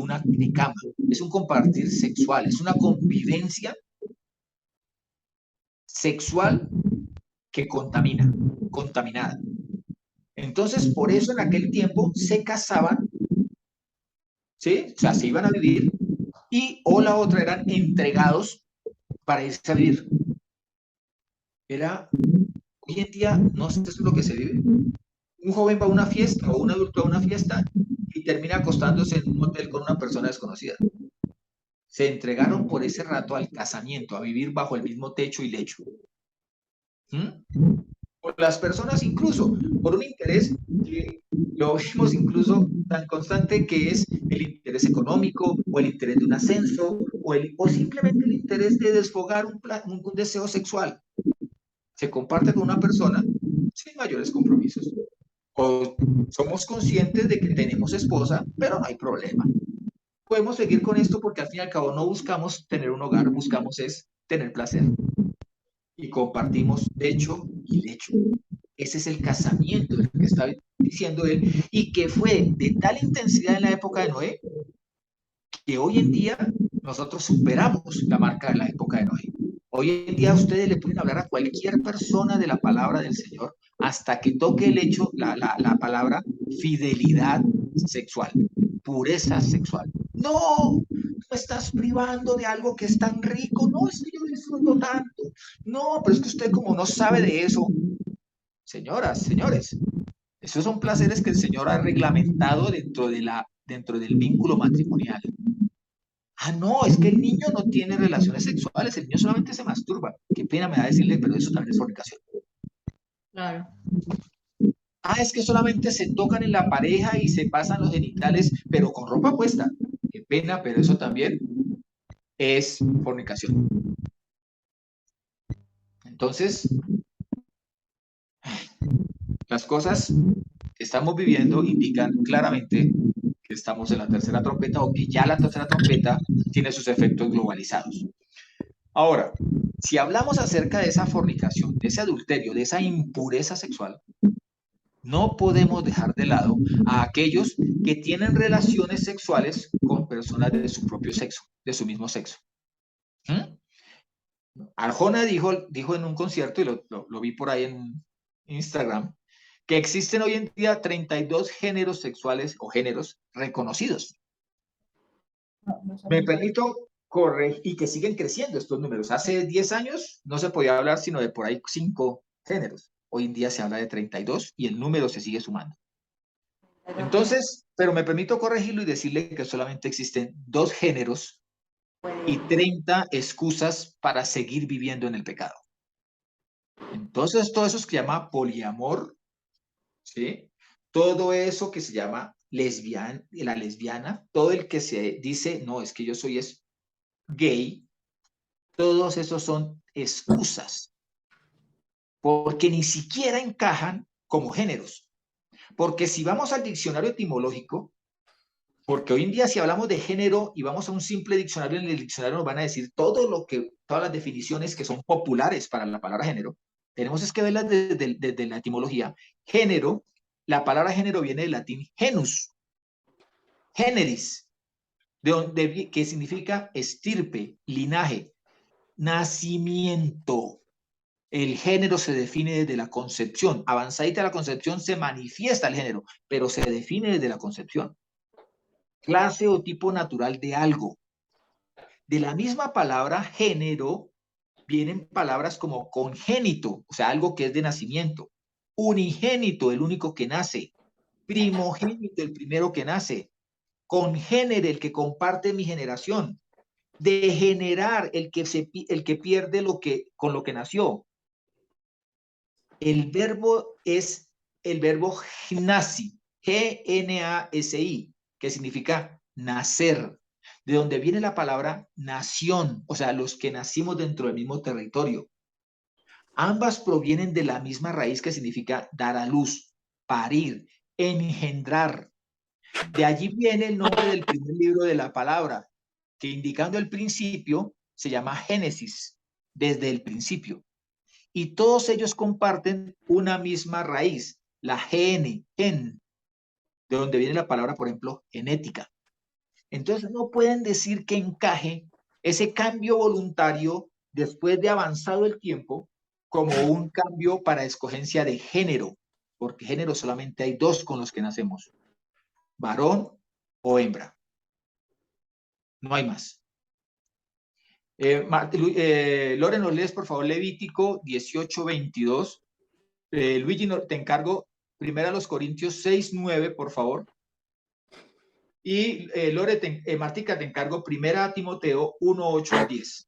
cama, es un compartir sexual, es una convivencia sexual que contaminada. Entonces, por eso en aquel tiempo se casaban, ¿sí? O sea, se iban a vivir o la otra eran entregados para irse a vivir. Hoy en día, no sé si es lo que se vive. Un joven va a una fiesta o un adulto a una fiesta y termina acostándose en un hotel con una persona desconocida. Se entregaron por ese rato al casamiento, a vivir bajo el mismo techo y lecho. Por las personas incluso, por un interés que lo vemos incluso tan constante, que es el interés económico o el interés de un ascenso o simplemente el interés de desfogar un deseo sexual. Se comparte con una persona sin mayores compromisos. O somos conscientes de que tenemos esposa, pero no hay problema. Podemos seguir con esto porque al fin y al cabo no buscamos tener un hogar, buscamos es tener placer. Y compartimos techo y lecho. Ese es el casamiento del que está diciendo él, y que fue de tal intensidad en la época de Noé, que hoy en día nosotros superamos la marca de la época de Noé. Hoy en día ustedes le pueden hablar a cualquier persona de la palabra del Señor hasta que toque el hecho, la palabra fidelidad sexual, pureza sexual. No, tú estás privando de algo que es tan rico. No, es que yo disfruto tanto. No, pero es que usted como no sabe de eso. Señoras, señores, esos son placeres que el Señor ha reglamentado dentro del vínculo matrimonial. Ah, no, es que el niño no tiene relaciones sexuales, el niño solamente se masturba. Qué pena me da decirle, pero eso también es fornicación. Claro. Ah, es que solamente se tocan en la pareja y se pasan los genitales, pero con ropa puesta. Qué pena, pero eso también es fornicación. Entonces, las cosas que estamos viviendo indican claramente que estamos en la tercera trompeta, o que ya la tercera trompeta tiene sus efectos globalizados. Ahora, si hablamos acerca de esa fornicación, de ese adulterio, de esa impureza sexual, no podemos dejar de lado a aquellos que tienen relaciones sexuales con personas de su propio sexo, de su mismo sexo. Arjona dijo en un concierto, y lo vi por ahí en Instagram, que existen hoy en día 32 géneros sexuales o géneros reconocidos. Me permito corregir, y que siguen creciendo estos números. Hace 10 años no se podía hablar sino de por ahí 5 géneros. Hoy en día se habla de 32 y el número se sigue sumando. Entonces, pero me permito corregirlo y decirle que solamente existen 2 géneros y 30 excusas para seguir viviendo en el pecado. Entonces, todo eso es que se llama poliamor, ¿sí? Todo eso que se llama la lesbiana, todo el que se dice, no, es que yo soy gay, todos esos son excusas, porque ni siquiera encajan como géneros. Porque si vamos al diccionario etimológico, porque hoy en día si hablamos de género y vamos a un simple diccionario, en el diccionario nos van a decir todas las definiciones que son populares para la palabra género. Tenemos que verlas desde la etimología. Género, la palabra género viene del latín genus, generis, que significa estirpe, linaje, nacimiento. El género se define desde la concepción. Avanzadita la concepción se manifiesta el género, pero se define desde la concepción. Clase o tipo natural de algo. De la misma palabra género vienen palabras como congénito, o sea, algo que es de nacimiento. Unigénito, el único que nace. Primogénito, el primero que nace. Congénere, el que comparte mi generación. Degenerar, el que pierde con lo que nació. El verbo es el verbo gnasi, G-N-A-S-I, que significa nacer, de donde viene la palabra nación, o sea, los que nacimos dentro del mismo territorio. Ambas provienen de la misma raíz que significa dar a luz, parir, engendrar. De allí viene el nombre del primer libro de la palabra, que indicando el principio se llama Génesis, desde el principio. Y todos ellos comparten una misma raíz, la gen, de donde viene la palabra, por ejemplo, genética. Entonces no pueden decir que encaje ese cambio voluntario después de avanzado el tiempo como un cambio para escogencia de género, porque género solamente hay 2 con los que nacemos, varón o hembra. No hay más. Lore, ¿nos lees por favor Levítico 18:22? Luigi, te encargo primero a los Corintios 6:9, por favor. Y Lore, Martica, te encargo 1 Timoteo 1, 8 al 10.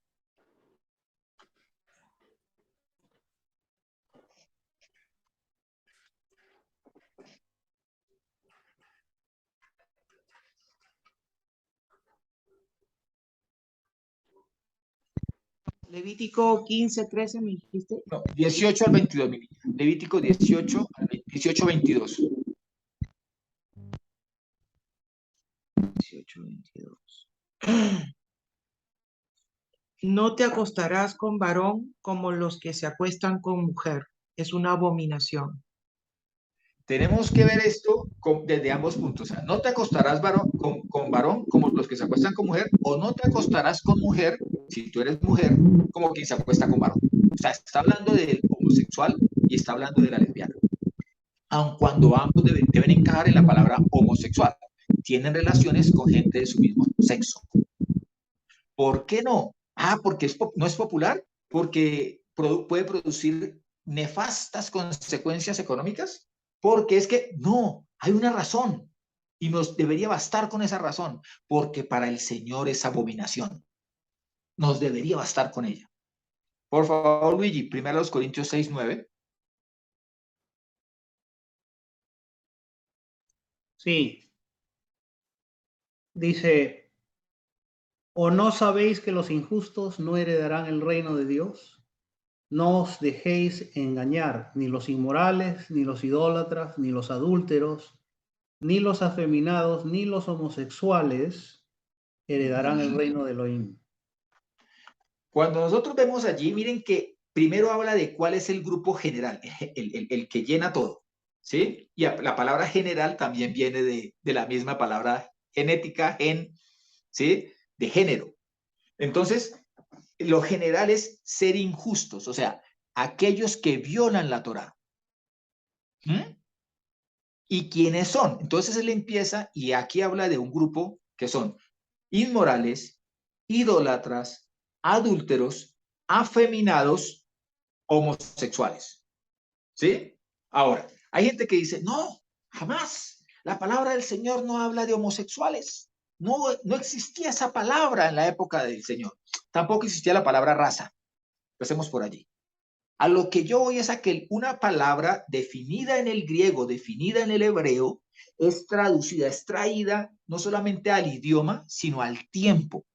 Levítico 15, 13, me dijiste. No, 18 al 22, mi niña. Levítico 18, 18, 22. 18, 22. No te acostarás con varón como los que se acuestan con mujer. Es una abominación. Tenemos que ver esto desde ambos puntos. O sea, no te acostarás con varón como los que se acuestan con mujer, o no te acostarás con mujer, si tú eres mujer, como quien se acuesta con varón. O sea, está hablando del homosexual y está hablando de la lesbiana. Aun cuando ambos deben encajar en la palabra homosexual. Tienen relaciones con gente de su mismo sexo. ¿Por qué no? Ah, porque no es popular, porque puede producir nefastas consecuencias económicas, porque es que no, hay una razón y nos debería bastar con esa razón, porque para el Señor es abominación. Nos debería bastar con ella. Por favor, Luigi, 1 Corintios 6, 9. Sí, dice, ¿o no sabéis que los injustos no heredarán el reino de Dios? No os dejéis engañar, ni los inmorales, ni los idólatras, ni los adúlteros, ni los afeminados, ni los homosexuales heredarán el reino de Elohim. Cuando nosotros vemos allí, miren que primero habla de cuál es el grupo general, el que llena todo, ¿sí? Y la palabra general también viene de la misma palabra genética, ¿sí? De género. Entonces, lo general es ser injustos, o sea, aquellos que violan la Torá. ¿Y quiénes son? Entonces él empieza y aquí habla de un grupo que son inmorales, idólatras, adúlteros, afeminados, homosexuales. ¿Sí? Ahora, hay gente que dice, no, jamás. La palabra del Señor no habla de homosexuales. No existía esa palabra en la época del Señor. Tampoco existía la palabra raza. Empecemos por allí. A lo que yo voy es a que una palabra definida en el griego, definida en el hebreo, es traducida, es traída no solamente al idioma, sino al tiempo.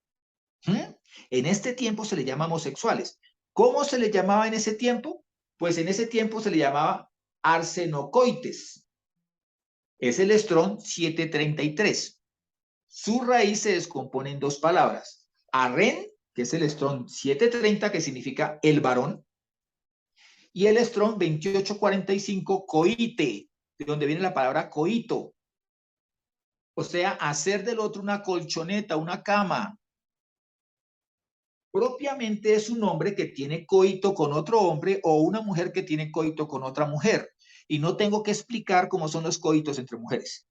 En este tiempo se le llama homosexuales. ¿Cómo se le llamaba en ese tiempo? Pues en ese tiempo se le llamaba arsenocoites. Es el Strong 733. Su raíz se descompone en dos palabras. Arren, que es el Strong 730, que significa el varón, y el Strong 2845, coite, de donde viene la palabra coito. O sea, hacer del otro una colchoneta, una cama. Propiamente es un hombre que tiene coito con otro hombre o una mujer que tiene coito con otra mujer. Y no tengo que explicar cómo son los coitos entre mujeres.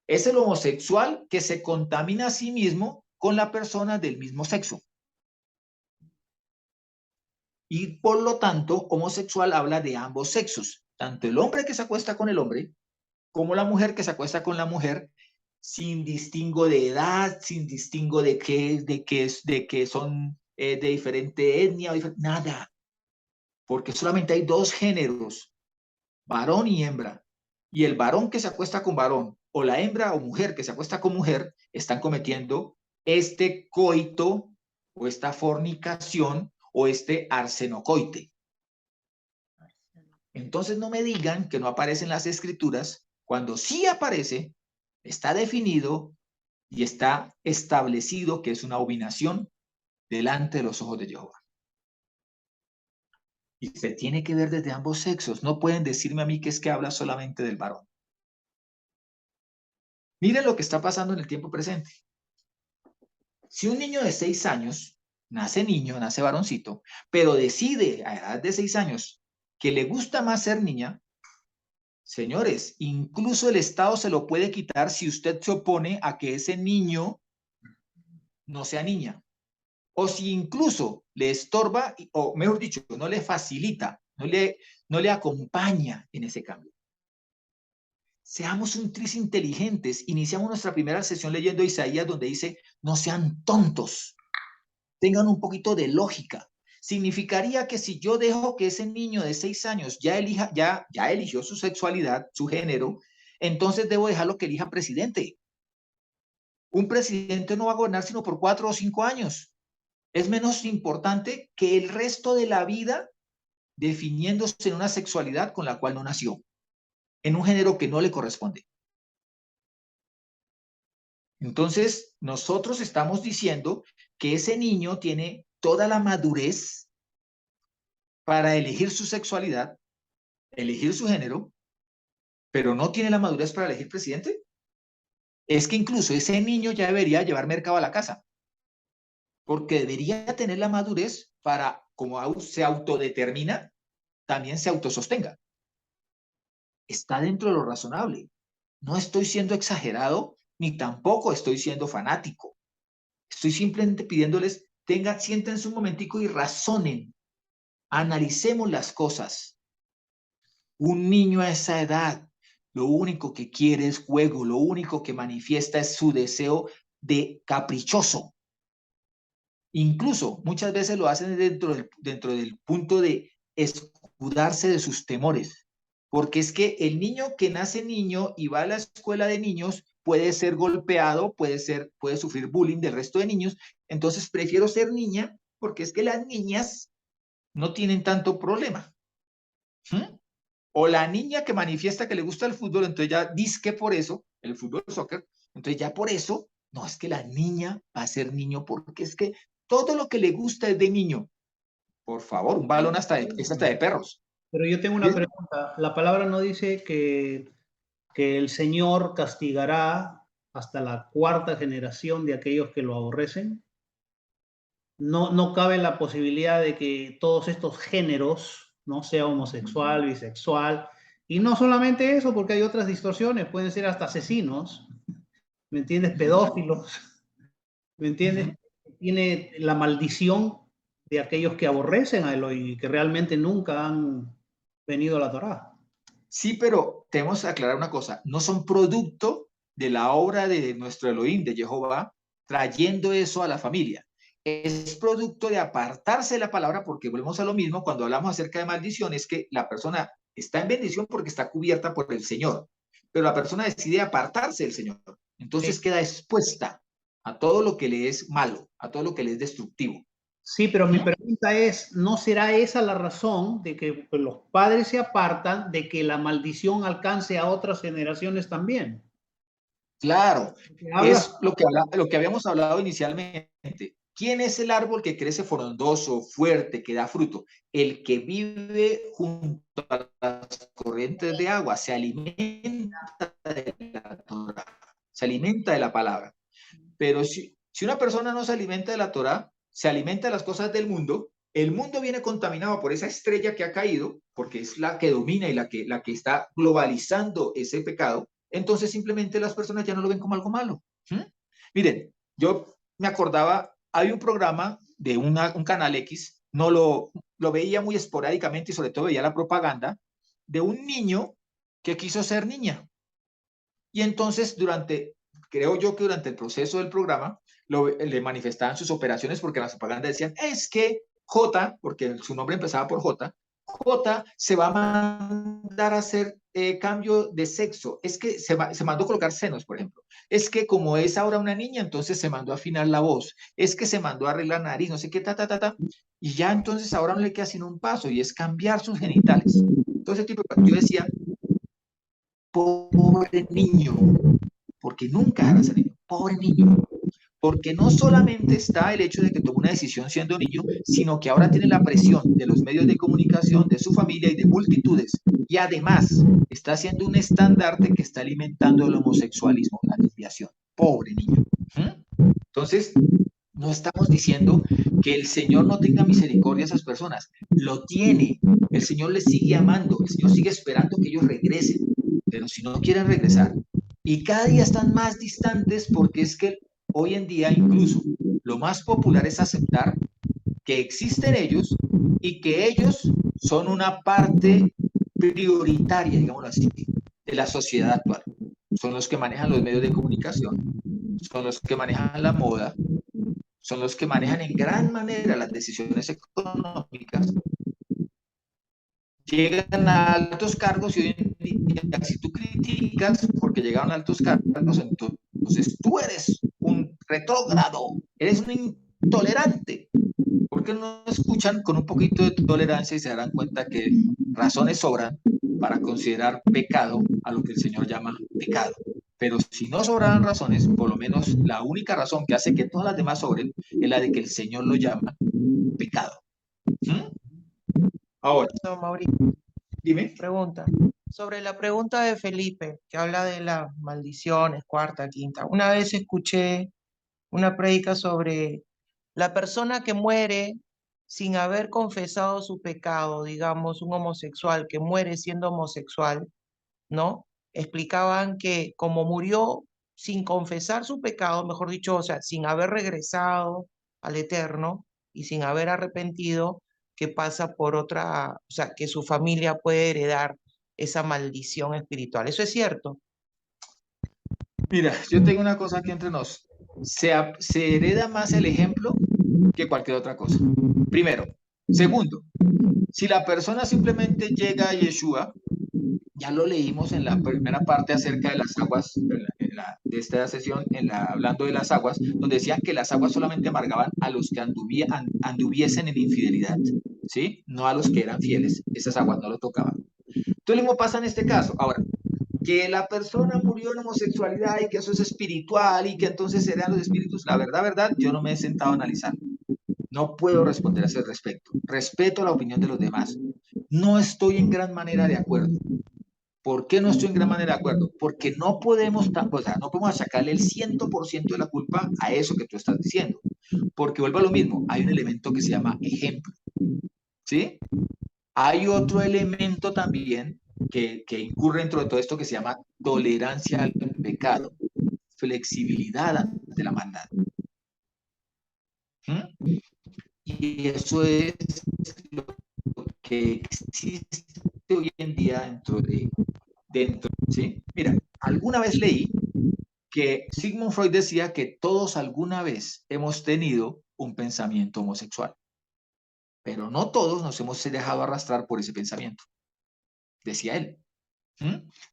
Es el homosexual que se contamina a sí mismo con la persona del mismo sexo. Y por lo tanto, homosexual habla de ambos sexos. Tanto el hombre que se acuesta con el hombre como la mujer que se acuesta con la mujer, sin distingo de edad, sin distingo de que son de diferente etnia, nada. Porque solamente hay dos géneros, varón y hembra. Y el varón que se acuesta con varón, o la hembra o mujer que se acuesta con mujer, están cometiendo este coito, o esta fornicación, o este arsenocoite. Entonces no me digan que no aparece en las escrituras, cuando sí aparece, está definido y está establecido que es una abominación delante de los ojos de Jehová. Y se tiene que ver desde ambos sexos. No pueden decirme a mí que es que habla solamente del varón. Miren lo que está pasando en el tiempo presente. Si un niño de 6 años, niño, nace varoncito, pero decide a edad de 6 años que le gusta más ser niña, señores, incluso el Estado se lo puede quitar si usted se opone a que ese niño no sea niña. O si incluso le estorba, o mejor dicho, no le facilita, no le acompaña en ese cambio. seamos un tris inteligentes. Iniciamos nuestra primera sesión leyendo Isaías, donde dice, no sean tontos, tengan un poquito de lógica. Significaría que si yo dejo que ese niño de 6 años ya eligió su sexualidad, su género, entonces debo dejarlo que elija presidente. Un presidente no va a gobernar sino por 4 o 5 años. Es menos importante que el resto de la vida definiéndose en una sexualidad con la cual no nació, en un género que no le corresponde. Entonces, nosotros estamos diciendo que ese niño tiene toda la madurez para elegir su sexualidad, elegir su género, pero no tiene la madurez para elegir presidente. Es que incluso ese niño ya debería llevar mercado a la casa, porque debería tener la madurez para, como se autodetermina, también se autosostenga. Está dentro de lo razonable. No estoy siendo exagerado, ni tampoco estoy siendo fanático. Estoy simplemente pidiéndoles, siéntense un momentico y razonen. Analicemos las cosas. Un niño a esa edad, lo único que quiere es juego, lo único que manifiesta es su deseo de caprichoso. Incluso muchas veces lo hacen dentro del punto de escudarse de sus temores. Porque es que el niño que nace niño y va a la escuela de niños puede ser golpeado, puede sufrir bullying del resto de niños. Entonces prefiero ser niña porque es que las niñas no tienen tanto problema. O la niña que manifiesta que le gusta el fútbol, entonces ya dizque por eso, el fútbol, el soccer, entonces ya por eso, no, es que la niña va a ser niño porque es que todo lo que le gusta es de niño. Por favor, un balón es hasta de perros. Pero yo tengo una pregunta. La palabra no dice que el Señor castigará hasta la 4ª generación de aquellos que lo aborrecen. No cabe la posibilidad de que todos estos géneros, no sea homosexual, bisexual, y no solamente eso, porque hay otras distorsiones, pueden ser hasta asesinos, ¿me entiendes? Pedófilos, ¿me entiendes? Tiene la maldición de aquellos que aborrecen a Elohim y que realmente nunca han venido a la Torá. Sí, pero tenemos que aclarar una cosa, no son producto de la obra de nuestro Elohim, de Jehová, trayendo eso a la familia. Es producto de apartarse de la palabra, porque volvemos a lo mismo cuando hablamos acerca de maldición, es que la persona está en bendición porque está cubierta por el Señor, pero la persona decide apartarse del Señor, entonces queda expuesta a todo lo que le es malo, a todo lo que le es destructivo. Sí, pero mi pregunta es, ¿no será esa la razón de que los padres se apartan de que la maldición alcance a otras generaciones también? Claro, es lo que habíamos hablado inicialmente. ¿Quién es el árbol que crece frondoso, fuerte, que da fruto? El que vive junto a las corrientes de agua, se alimenta de la Torá, se alimenta de la palabra. Pero si una persona no se alimenta de la Torá, se alimenta de las cosas del mundo, el mundo viene contaminado por esa estrella que ha caído, porque es la que domina y la que está globalizando ese pecado, entonces simplemente las personas ya no lo ven como algo malo. Miren, yo me acordaba, hay un programa de un canal X, no lo veía muy esporádicamente y sobre todo veía la propaganda de un niño que quiso ser niña. Y entonces creo yo que durante el proceso del programa le manifestaban sus operaciones porque las propagandas decían, es que J, porque su nombre empezaba por J se va a mandar a hacer cambio de sexo. Es que se mandó a colocar senos, por ejemplo. Es que como es ahora una niña, entonces se mandó a afinar la voz. Es que se mandó a arreglar nariz, no sé qué, Y ya entonces ahora no le queda sino un paso y es cambiar sus genitales. Entonces, yo decía, pobre niño, porque nunca hará ser niño. Pobre niño. Porque no solamente está el hecho de que tomó una decisión siendo niño, sino que ahora tiene la presión de los medios de comunicación, de su familia y de multitudes. Y además está siendo un estandarte que está alimentando el homosexualismo, la desviación. Pobre niño. Entonces, no estamos diciendo que el Señor no tenga misericordia a esas personas. Lo tiene. El Señor les sigue amando. El Señor sigue esperando que ellos regresen. Pero si no quieren regresar, y cada día están más distantes porque es que hoy en día incluso lo más popular es aceptar que existen ellos y que ellos son una parte prioritaria, digámoslo así, de la sociedad actual. Son los que manejan los medios de comunicación, son los que manejan la moda, son los que manejan en gran manera las decisiones económicas, llegan a altos cargos y hoy en día, si tú criticas porque llegaron a altos cargos, entonces tú eres un retrógrado, eres un intolerante. ¿Por qué no escuchan con un poquito de tolerancia y se darán cuenta que razones sobran para considerar pecado a lo que el Señor llama pecado? Pero si no sobraran razones, por lo menos la única razón que hace que todas las demás sobren es la de que el Señor lo llama pecado. Ahora, No, Mauricio, dime. pregunta. Sobre la pregunta de Felipe, que habla de las maldiciones, cuarta, quinta. Una vez escuché una prédica sobre la persona que muere sin haber confesado su pecado, digamos, un homosexual que muere siendo homosexual, ¿no? Explicaban que como murió sin confesar su pecado, mejor dicho, o sea, sin haber regresado al Eterno y sin haber arrepentido, que pasa por otra, o sea, que su familia puede heredar esa maldición espiritual. ¿Eso es cierto? Mira, yo tengo una cosa aquí entre nos. Se hereda más el ejemplo que cualquier otra cosa. Primero. Segundo, si la persona simplemente llega a Yeshua, ya lo leímos en la primera parte acerca de las aguas, de esta sesión, hablando de las aguas, donde decían que las aguas solamente amargaban a los que anduviesen en infidelidad, ¿sí? No a los que eran fieles. Esas aguas no lo tocaban. Entonces lo mismo pasa en este caso. Ahora, que la persona murió en homosexualidad y que eso es espiritual y que entonces serán los espíritus, la verdad, yo no me he sentado a analizar. No puedo responder a ese respecto. Respeto la opinión de los demás. No estoy en gran manera de acuerdo. ¿Por qué no estoy en gran manera de acuerdo? Porque no podemos, o sea, no podemos achacarle el 100% de la culpa a eso que tú estás diciendo. Porque vuelvo a lo mismo, hay un elemento que se llama ejemplo. ¿Sí? Hay otro elemento también que incurre dentro de todo esto que se llama tolerancia al pecado, flexibilidad ante la maldad. ¿Mm? Y eso es lo que existe hoy en día dentro, ¿sí? Mira, alguna vez leí que Sigmund Freud decía que todos alguna vez hemos tenido un pensamiento homosexual, pero no todos nos hemos dejado arrastrar por ese pensamiento, decía él.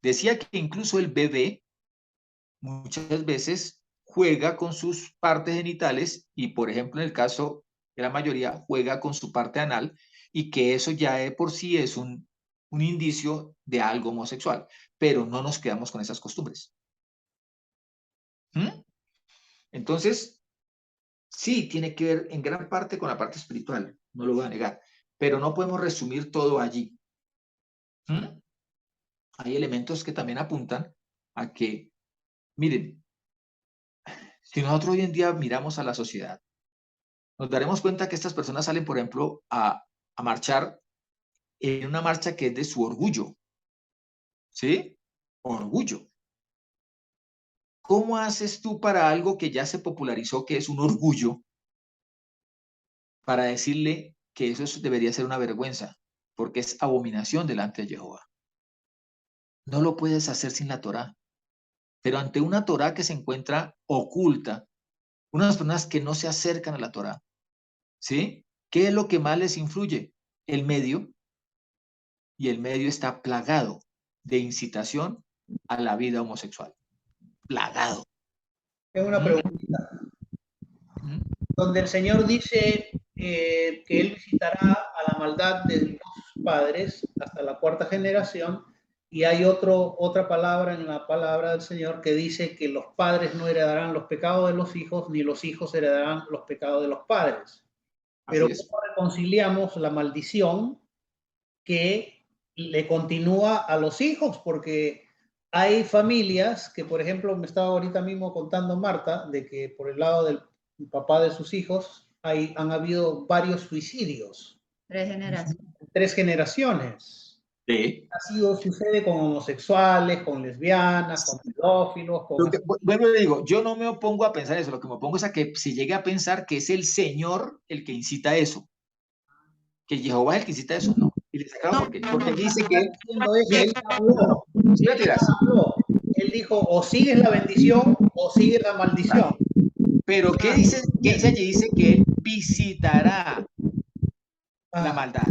Decía que incluso el bebé muchas veces juega con sus partes genitales y, por ejemplo, en el caso de la mayoría, juega con su parte anal y que eso ya de por sí es un indicio de algo homosexual, pero no nos quedamos con esas costumbres. Entonces, sí, tiene que ver en gran parte con la parte espiritual, no lo voy a negar, pero no podemos resumir todo allí. Hay elementos que también apuntan a que, miren, si nosotros hoy en día miramos a la sociedad, nos daremos cuenta que estas personas salen, por ejemplo, a marchar en una marcha que es de su orgullo. ¿Sí? Orgullo. ¿Cómo haces tú para algo que ya se popularizó, que es un orgullo, para decirle que eso debería ser una vergüenza, porque es abominación delante de Jehová? No lo puedes hacer sin la Torá. Pero ante una Torá que se encuentra oculta, unas personas que no se acercan a la Torá, ¿sí? ¿Qué es lo que más les influye? El medio, y el medio está plagado de incitación a la vida homosexual. Plagado. Tengo una pregunta. Donde el Señor dice que Él visitará a la maldad de los padres hasta la cuarta generación, y hay otra palabra en la palabra del Señor que dice que los padres no heredarán los pecados de los hijos, ni los hijos heredarán los pecados de los padres. Pero ¿cómo reconciliamos la maldición que le continúa a los hijos? Porque hay familias que, por ejemplo, me estaba ahorita mismo contando Marta, de que por el lado del papá de sus hijos han habido varios suicidios. 3 generaciones. 3 generaciones. Sí. Así sucede con homosexuales, con lesbianas, con pedófilos. Bueno, digo, yo no me opongo a pensar eso, lo que me opongo es a que se llegue a pensar que es el Señor el que incita eso. Que Jehová es el que incita eso, no. Y les acabo porque dice que Él dijo, o sigues la bendición o sigues la maldición. Pero ¿qué dice allí? Dice que él visitará la maldad.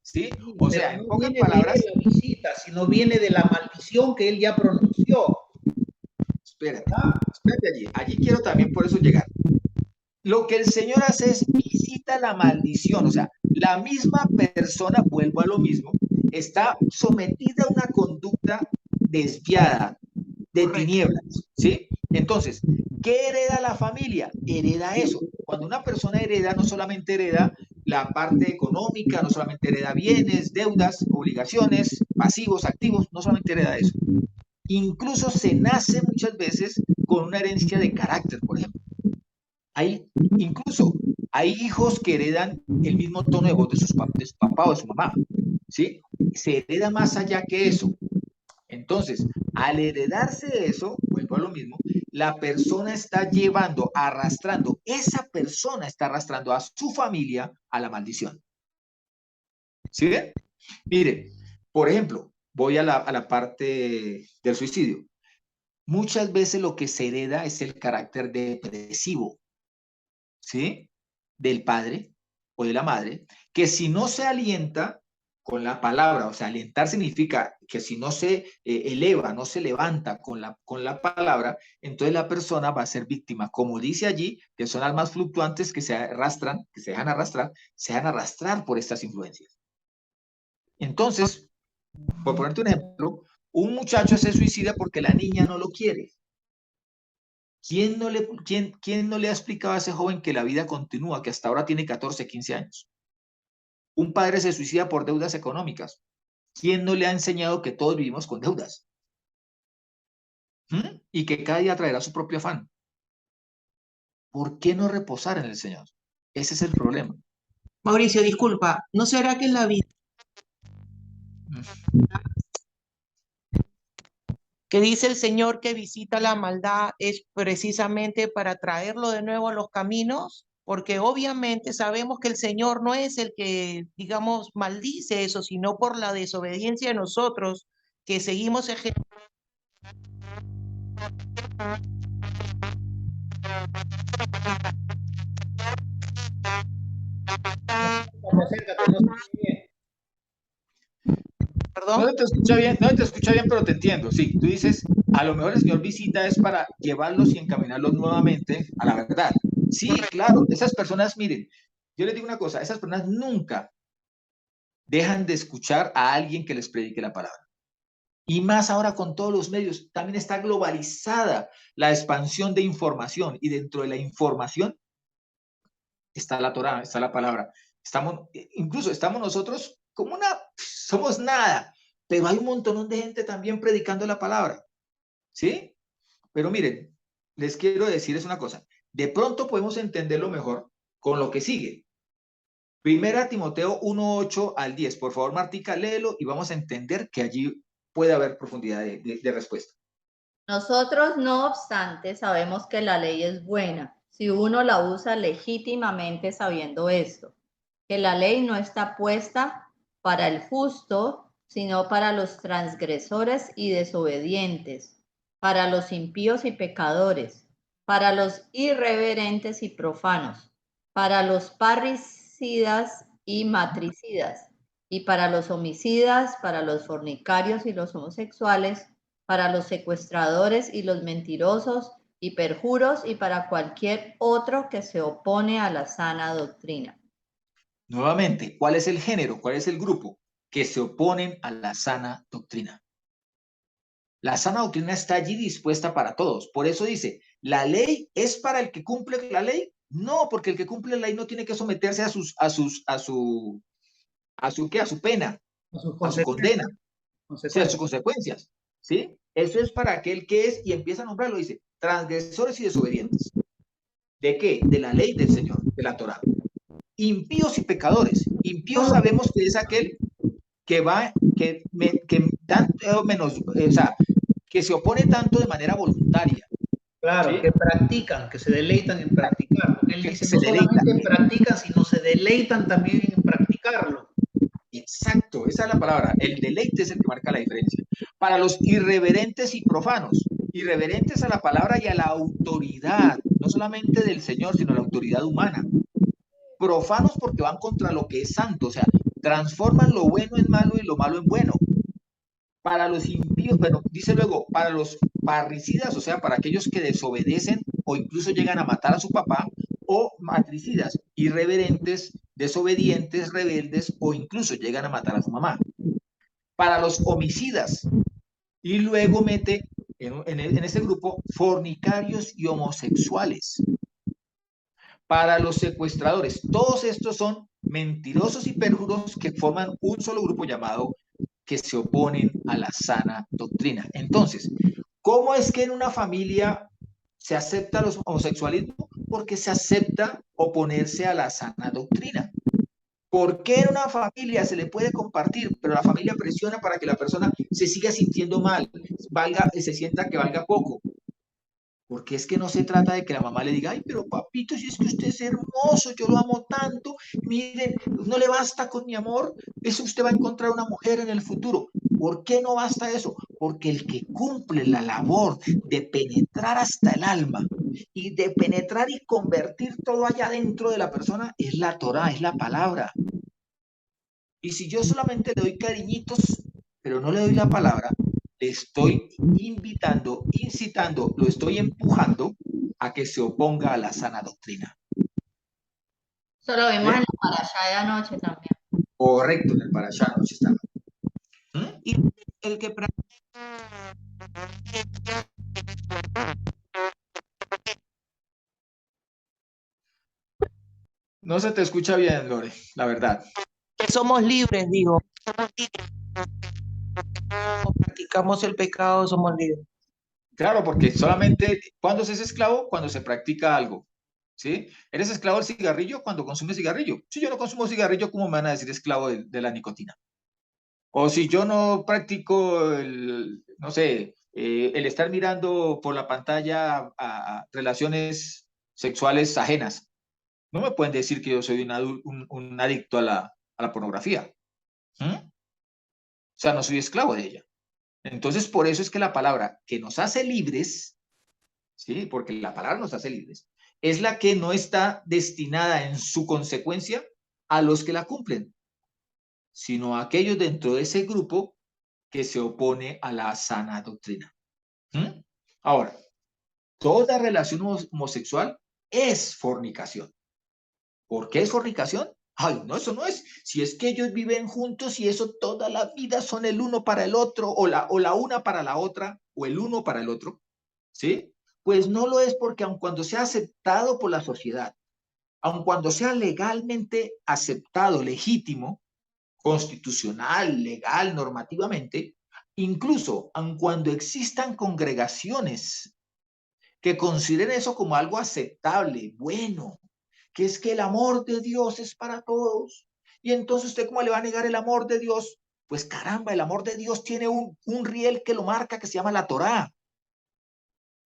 ¿Sí? O sea, en pocas palabras. No viene de la visita, sino viene de la maldición que él ya pronunció. Espérate allí quiero también por eso llegar. Lo que el Señor hace es visita la maldición, o sea, la misma persona, vuelvo a lo mismo, está sometida a una conducta desviada, de tinieblas, ¿sí? Entonces, ¿qué hereda la familia? Hereda eso. Cuando una persona hereda, no solamente hereda la parte económica, no solamente hereda bienes, deudas, obligaciones, pasivos, activos, no solamente hereda eso. Incluso se nace muchas veces con una herencia de carácter, por ejemplo. Incluso hay hijos que heredan el mismo tono de voz de su papá o de su mamá, ¿sí? Se hereda más allá que eso. Entonces, al heredarse eso, vuelvo a lo mismo, la persona está arrastrando, esa persona está arrastrando a su familia a la maldición. ¿Sí ven? Mire, por ejemplo, voy a la parte del suicidio. Muchas veces lo que se hereda es el carácter depresivo, ¿sí? Del padre o de la madre, que si no se alienta con la palabra, o sea, alentar significa que si no se eleva, no se levanta con la palabra, entonces la persona va a ser víctima. Como dice allí, que son almas fluctuantes que se arrastran, que se dejan arrastrar por estas influencias. Entonces, por ponerte un ejemplo, un muchacho se suicida porque la niña no lo quiere. ¿Quién no le ha explicado a ese joven que la vida continúa, que hasta ahora tiene 14, 15 años? Un padre se suicida por deudas económicas. ¿Quién no le ha enseñado que todos vivimos con deudas? Y que cada día traerá su propio afán. ¿Por qué no reposar en el Señor? Ese es el problema. Mauricio, disculpa, ¿no será que la vida que dice el Señor que visita la maldad es precisamente para traerlo de nuevo a los caminos? Porque obviamente sabemos que el Señor no es el que, digamos, maldice eso, sino por la desobediencia de nosotros que seguimos ejecutando. ¿Perdón? No te escucha bien, pero te entiendo. Sí, tú dices, a lo mejor el Señor visita es para llevarlos y encaminarlos nuevamente a la verdad. Sí, claro, esas personas, miren, yo les digo una cosa, esas personas nunca dejan de escuchar a alguien que les predique la palabra. Y más ahora con todos los medios, también está globalizada la expansión de información, y dentro de la información está la Torá, está la palabra. Incluso estamos nosotros como somos nada, pero hay un montón de gente también predicando la palabra, ¿sí? Pero miren, les quiero decir una cosa, de pronto podemos entenderlo mejor con lo que sigue. Primera Timoteo 1:8 al 10. Por favor, Martica, léelo y vamos a entender que allí puede haber profundidad de respuesta. Nosotros, no obstante, sabemos que la ley es buena si uno la usa legítimamente sabiendo esto, que la ley no está puesta para el justo, sino para los transgresores y desobedientes, para los impíos y pecadores, para los irreverentes y profanos, para los parricidas y matricidas, y para los homicidas, para los fornicarios y los homosexuales, para los secuestradores y los mentirosos y perjuros, y para cualquier otro que se opone a la sana doctrina. Nuevamente, ¿cuál es el género? ¿Cuál es el grupo? Que se oponen a la sana doctrina. La sana doctrina está allí dispuesta para todos. Por eso dice, ¿la ley es para el que cumple la ley? No, porque el que cumple la ley no tiene que someterse a su pena, a su condena, o sea, a sus consecuencias. ¿Sí? Eso es para aquel que es, y empieza a nombrarlo, dice, transgresores y desobedientes. ¿De qué? De la ley del Señor, de la Torá. Impíos y pecadores. Impíos sabemos que es aquel que que se opone tanto de manera voluntaria. Claro, ¿sí? Que practican, que se deleitan en practicar. Porque él dice, no solamente practican, sino se deleitan también en practicarlo. Exacto, esa es la palabra. El deleite es el que marca la diferencia. Para los irreverentes y profanos, irreverentes a la palabra y a la autoridad, no solamente del Señor, sino a la autoridad humana. Profanos porque van contra lo que es santo, o sea, transforman lo bueno en malo y lo malo en bueno. Para los impíos, bueno, dice luego, para los parricidas, o sea, para aquellos que desobedecen o incluso llegan a matar a su papá, o matricidas, irreverentes, desobedientes, rebeldes o incluso llegan a matar a su mamá. Para los homicidas, y luego mete en ese grupo fornicarios y homosexuales. Para los secuestradores, todos estos son mentirosos y perjuros que forman un solo grupo llamado que se oponen a la sana doctrina. Entonces, ¿cómo es que en una familia se acepta los homosexualismo? Porque se acepta oponerse a la sana doctrina. ¿Por qué en una familia se le puede compartir, pero la familia presiona para que la persona se siga sintiendo mal, se sienta que valga poco? Porque es que no se trata de que la mamá le diga, ay, pero papito, si es que usted es hermoso, yo lo amo tanto, miren, no le basta con mi amor, eso usted va a encontrar una mujer en el futuro. ¿Por qué no basta eso? Porque el que cumple la labor de penetrar hasta el alma y de penetrar y convertir todo allá dentro de la persona es la Torá, es la palabra. Y si yo solamente le doy cariñitos, pero no le doy la palabra, le estoy invitando, incitando, lo estoy empujando a que se oponga a la sana doctrina. Eso lo vimos en la parashá de anoche también. Correcto, en el parashá anoche está. Y el que No se te escucha bien, Lore, la verdad. somos libres, digo. Somos libres. Practicamos el pecado, somos libres. Claro, porque solamente, ¿cuándo se es esclavo? Cuando se practica algo, ¿sí? ¿Eres esclavo del cigarrillo? Cuando consumes cigarrillo. Si yo no consumo cigarrillo, ¿cómo me van a decir esclavo de la nicotina? O si yo no practico no sé, el estar mirando por la pantalla a relaciones sexuales ajenas, no me pueden decir que yo soy un adicto a la pornografía. ¿Mm? O sea, no soy esclavo de ella. Entonces, por eso es que la palabra que nos hace libres, ¿sí? Porque la palabra nos hace libres, es la que no está destinada en su consecuencia a los que la cumplen, sino a aquellos dentro de ese grupo que se opone a la sana doctrina. ¿Mm? Ahora, toda relación homosexual es fornicación. ¿Por qué es fornicación? Ay, no, eso no es. Si es que ellos viven juntos y eso toda la vida son el uno para el otro, o la una para la otra, o el uno para el otro, ¿sí? Pues no lo es porque aun cuando sea aceptado por la sociedad, aun cuando sea legalmente aceptado, legítimo, constitucional, legal, normativamente, incluso aun cuando existan congregaciones que consideren eso como algo aceptable, bueno, que es que el amor de Dios es para todos. Y entonces usted, ¿cómo le va a negar el amor de Dios? Pues caramba, el amor de Dios tiene un riel que lo marca que se llama la Torá.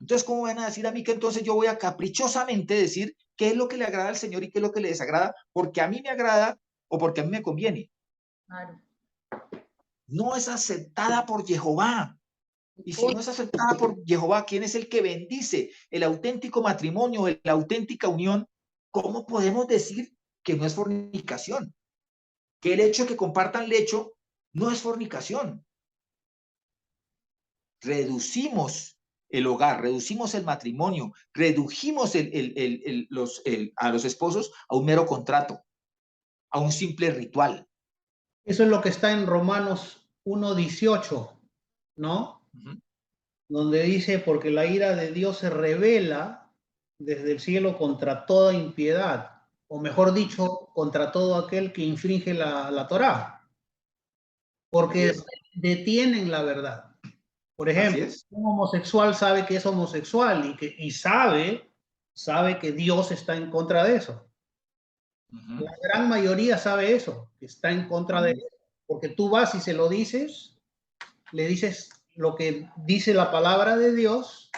Entonces, ¿cómo van a decir a mí que entonces yo voy a caprichosamente decir qué es lo que le agrada al Señor y qué es lo que le desagrada? Porque a mí me agrada o porque a mí me conviene. Claro. No es aceptada por Jehová. Y si no es aceptada por Jehová, ¿quién es el que bendice el auténtico matrimonio, la auténtica unión? ¿Cómo podemos decir que no es fornicación? Que el hecho de que compartan lecho no es fornicación. Reducimos el hogar, reducimos el matrimonio, redujimos a los esposos a un mero contrato, a un simple ritual. Eso es lo que está en Romanos 1:18, ¿no? Donde dice, porque la ira de Dios se revela desde el cielo contra toda impiedad, o mejor dicho, contra todo aquel que infringe la Torá, porque detienen la verdad. Por ejemplo, un homosexual sabe que es homosexual y sabe que Dios está en contra de eso. La gran mayoría sabe eso, que está en contra de eso, porque tú vas y se lo dices, le dices lo que dice la palabra de Dios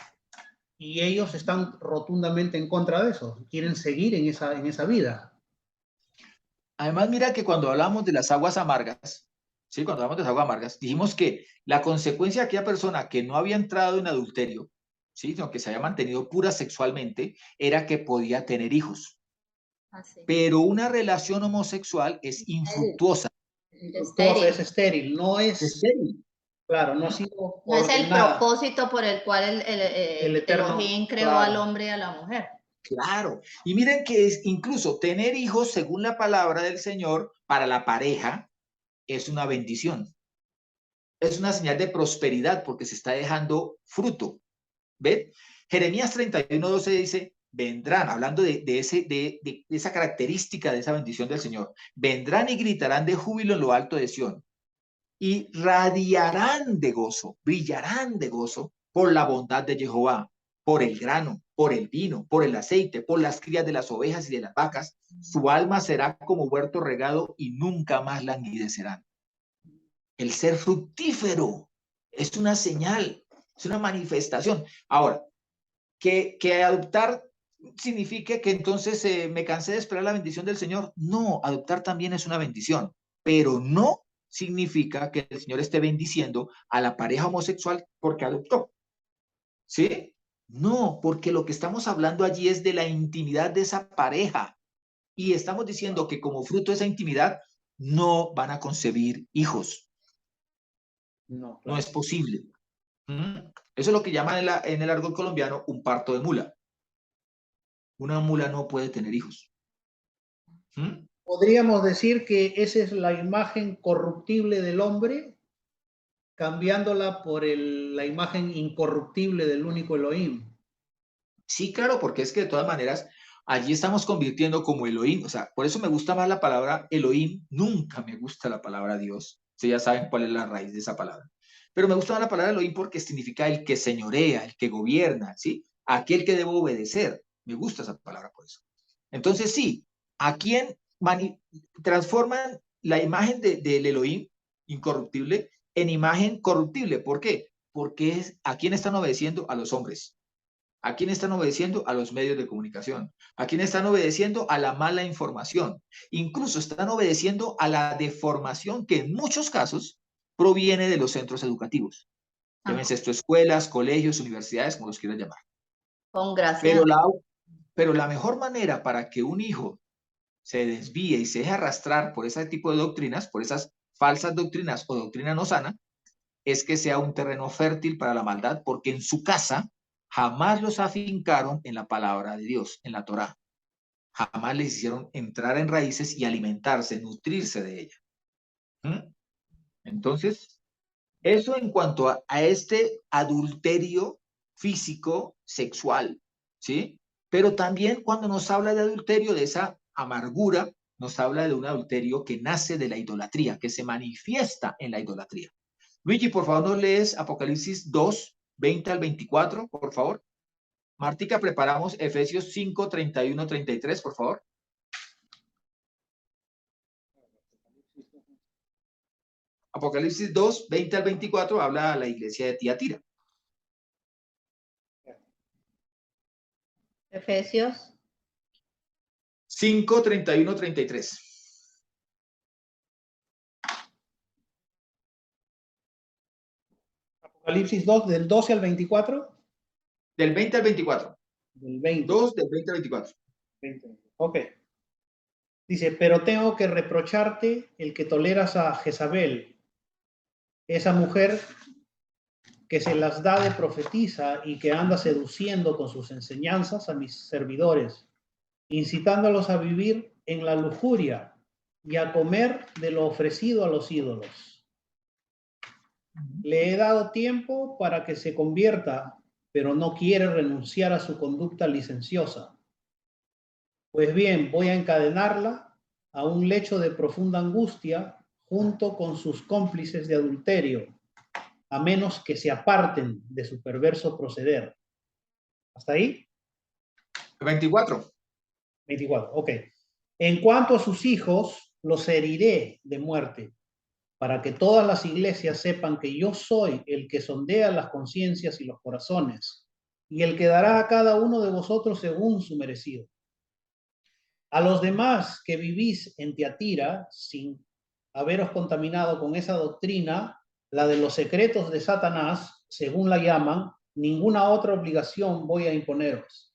y ellos están rotundamente en contra de eso, quieren seguir en esa vida. Además, mira que cuando hablamos de las aguas amargas, ¿sí? Cuando hablamos de las aguas amargas, dijimos que la consecuencia de aquella persona que no había entrado en adulterio, ¿sí? Sino que se había mantenido pura sexualmente, era que podía tener hijos. Así. Pero una relación homosexual es infructuosa. Infructuosa, es estéril, no es, Estéril. claro, no ha sido No es el ordenada. propósito por el cual El Eterno, Elohim creó claro. al hombre y a la mujer. Claro. Y miren que es incluso tener hijos, según la palabra del Señor, para la pareja, es una bendición. Es una señal de prosperidad porque se está dejando fruto. ¿Ven? Jeremías 31:12 dice, vendrán, hablando de esa característica de esa bendición del Señor, vendrán y gritarán de júbilo en lo alto de Sión y radiarán de gozo, brillarán de gozo por la bondad de Jehová, por el grano, por el vino, por el aceite, por las crías de las ovejas y de las vacas. Su alma será como huerto regado y nunca más languidecerán. El ser fructífero es una señal, es una manifestación. Ahora, que adoptar signifique que entonces me cansé de esperar la bendición del Señor. No, adoptar también es una bendición, pero no significa que el Señor esté bendiciendo a la pareja homosexual porque adoptó. ¿Sí? No, porque lo que estamos hablando allí es de la intimidad de esa pareja. Y estamos diciendo que como fruto de esa intimidad no van a concebir hijos. No, No es posible. Eso es lo que llaman en el argot colombiano un parto de mula. Una mula no puede tener hijos. Podríamos decir que esa es la imagen corruptible del hombre, cambiándola por la imagen incorruptible del único Elohim. Sí, claro, porque es que de todas maneras allí estamos convirtiendo como Elohim, o sea, por eso me gusta más la palabra Elohim, nunca me gusta la palabra Dios, ustedes ya saben cuál es la raíz de esa palabra, pero me gusta más la palabra Elohim porque significa el que señorea, el que gobierna, ¿sí? Aquel que debo obedecer, me gusta esa palabra por eso. Entonces sí, ¿a quién transforman la imagen del Elohim incorruptible en imagen corruptible? ¿Por qué? Porque ¿a quién están obedeciendo? A los hombres. ¿A quién están obedeciendo? A los medios de comunicación. ¿A quién están obedeciendo? A la mala información. Incluso están obedeciendo a la deformación que en muchos casos proviene de los centros educativos. Llámense esto escuelas, colegios, universidades, como los quieran llamar. Con gracia. Pero la mejor manera para que un hijo se desvíe y se deje arrastrar por ese tipo de doctrinas, por esas falsas doctrinas o doctrina no sana, es que sea un terreno fértil para la maldad, porque en su casa jamás los afincaron en la palabra de Dios, en la Torá. Jamás les hicieron entrar en raíces y alimentarse, nutrirse de ella. Entonces, eso en cuanto a este adulterio físico, sexual, ¿sí? Pero también cuando nos habla de adulterio, de esa amargura, nos habla de un adulterio que nace de la idolatría, que se manifiesta en la idolatría. Luigi, por favor, ¿nos lees Apocalipsis 2, 20 al 24, por favor? Martica, preparamos Efesios 5, 31, 33, por favor. Apocalipsis 2, 20 al 24 habla a la iglesia de Tiatira. Efesios 5, 31, 33. Apocalipsis 2, del 12 al 24. Del 20 al 24. Del 20. 2 del 20 al 24. 20. Ok. Dice, pero tengo que reprocharte el que toleras a Jezabel, esa mujer que se las da de profetiza y que anda seduciendo con sus enseñanzas a mis servidores, incitándolos a vivir en la lujuria y a comer de lo ofrecido a los ídolos. Le he dado tiempo para que se convierta, pero no quiere renunciar a su conducta licenciosa. Pues bien, voy a encadenarla a un lecho de profunda angustia junto con sus cómplices de adulterio, a menos que se aparten de su perverso proceder. ¿Hasta ahí? 24. 24, ok. En cuanto a sus hijos, los heriré de muerte, para que todas las iglesias sepan que yo soy el que sondea las conciencias y los corazones, y el que dará a cada uno de vosotros según su merecido. A los demás que vivís en Tiatira, sin haberos contaminado con esa doctrina, la de los secretos de Satanás, según la llaman, ninguna otra obligación voy a imponeros.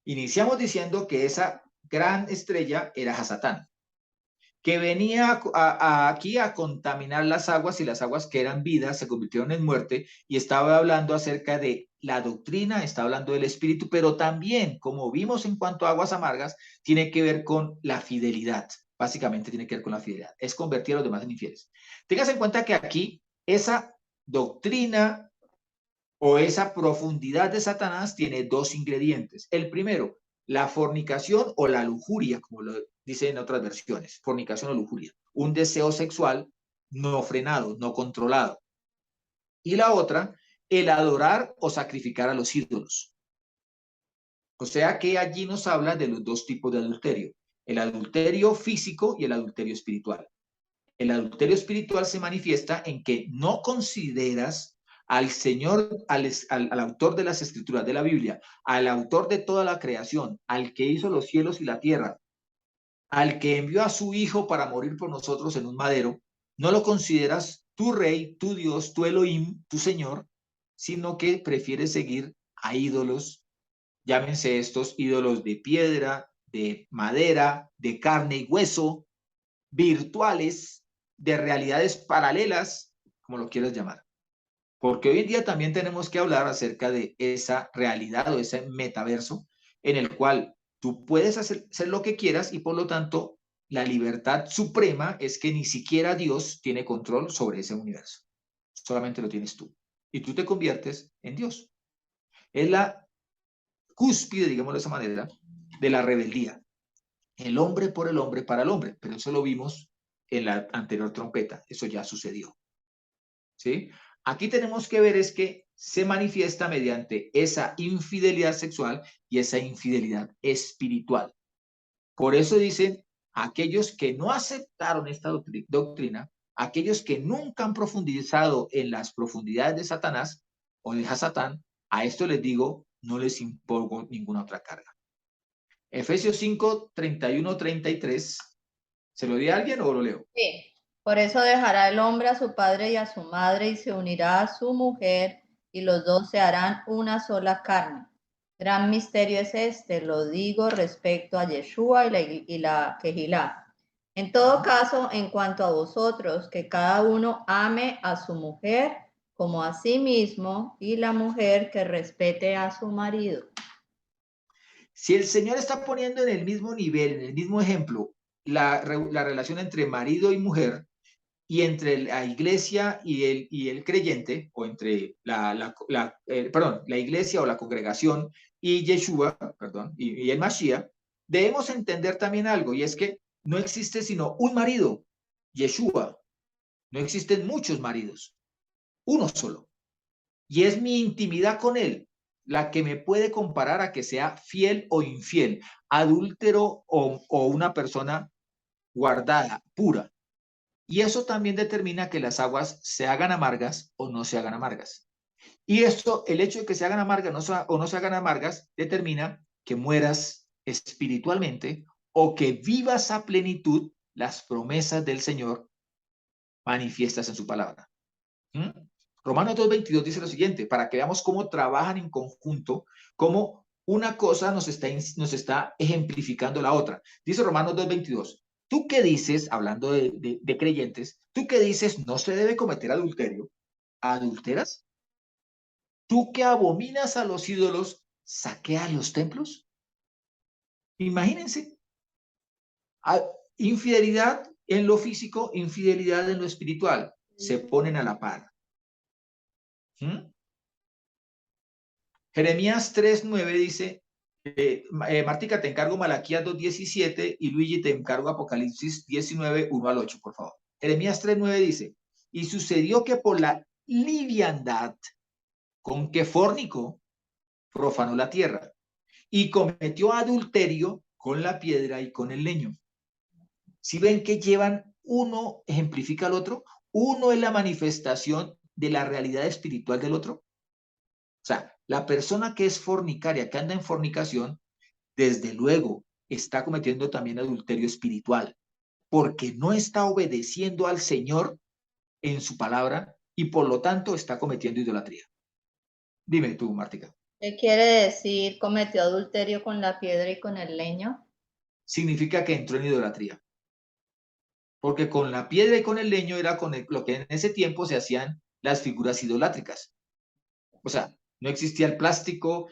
Iniciamos diciendo que esa gran estrella era Hasatán, que venía aquí a contaminar las aguas, y las aguas que eran vida se convirtieron en muerte, y estaba hablando acerca de la doctrina, está hablando del espíritu, pero también, como vimos en cuanto a aguas amargas, tiene que ver con la fidelidad. Básicamente tiene que ver con la fidelidad, es convertir a los demás en infieles. Tengas en cuenta que aquí esa doctrina o esa profundidad de Satanás tiene dos ingredientes. El primero, la fornicación o la lujuria, como lo dicen en otras versiones, fornicación o lujuria, un deseo sexual no frenado, no controlado. Y la otra, el adorar o sacrificar a los ídolos. O sea que allí nos habla de los dos tipos de adulterio, el adulterio físico y el adulterio espiritual. El adulterio espiritual se manifiesta en que no consideras al Señor, al autor de las escrituras de la Biblia, al autor de toda la creación, al que hizo los cielos y la tierra, al que envió a su Hijo para morir por nosotros en un madero, no lo consideras tu Rey, tu Dios, tu Elohim, tu Señor, sino que prefieres seguir a ídolos, llámense estos ídolos de piedra, de madera, de carne y hueso, virtuales, de realidades paralelas, como lo quieras llamar. Porque hoy en día también tenemos que hablar acerca de esa realidad o ese metaverso en el cual tú puedes hacer lo que quieras, y por lo tanto la libertad suprema es que ni siquiera Dios tiene control sobre ese universo. Solamente lo tienes tú. Y tú te conviertes en Dios. Es la cúspide, digámoslo de esa manera, de la rebeldía. El hombre por el hombre para el hombre. Pero eso lo vimos en la anterior trompeta. Eso ya sucedió. ¿Sí? Aquí tenemos que ver es que se manifiesta mediante esa infidelidad sexual y esa infidelidad espiritual. Por eso dicen, aquellos que no aceptaron esta doctrina, aquellos que nunca han profundizado en las profundidades de Satanás o de Hasatán, a esto les digo, no les impongo ninguna otra carga. Efesios 5, 31, 33. ¿Se lo di a alguien o lo leo? Sí. Por eso dejará el hombre a su padre y a su madre y se unirá a su mujer y los dos se harán una sola carne. Gran misterio es este, lo digo respecto a Yeshua y la Kehilá. En todo caso, en cuanto a vosotros, que cada uno ame a su mujer como a sí mismo y la mujer que respete a su marido. Si el Señor está poniendo en el mismo nivel, en el mismo ejemplo, la relación entre marido y mujer, y entre la iglesia y el creyente, o entre la iglesia o la congregación y Yeshua, y el Mashiach, debemos entender también algo, y es que no existe sino un marido, Yeshua. No existen muchos maridos, uno solo. Y es mi intimidad con él la que me puede comparar a que sea fiel o infiel, adúltero o una persona guardada, pura. Y eso también determina que las aguas se hagan amargas o no se hagan amargas. Y esto, el hecho de que se hagan amargas o no se hagan amargas, determina que mueras espiritualmente o que vivas a plenitud las promesas del Señor manifiestas en su palabra. Romanos 2:22 dice lo siguiente, para que veamos cómo trabajan en conjunto, cómo una cosa nos está ejemplificando la otra. Dice Romanos 2:22, ¿tú qué dices, hablando de creyentes, tú qué dices, no se debe cometer adulterio? ¿Adulteras? ¿Tú que abominas a los ídolos, saqueas los templos? Imagínense, infidelidad en lo físico, infidelidad en lo espiritual, se ponen a la par. Jeremías 3:9 dice, Martica, te encargo Malaquías 2:17 y Luigi te encargo Apocalipsis 19, 1 al 8, por favor. Jeremías 3:9 dice, y sucedió que por la liviandad con que fornicó, profanó la tierra y cometió adulterio con la piedra y con el leño. ¿Sí ven que llevan uno, ejemplifica al otro? Uno es la manifestación de la realidad espiritual del otro. O sea, la persona que es fornicaria, que anda en fornicación, desde luego está cometiendo también adulterio espiritual, porque no está obedeciendo al Señor en su palabra y por lo tanto está cometiendo idolatría. Dime tú, Martica. ¿Qué quiere decir cometió adulterio con la piedra y con el leño? Significa que entró en idolatría. Porque con la piedra y con el leño era con lo que en ese tiempo se hacían las figuras idolátricas. O sea, no existía el plástico,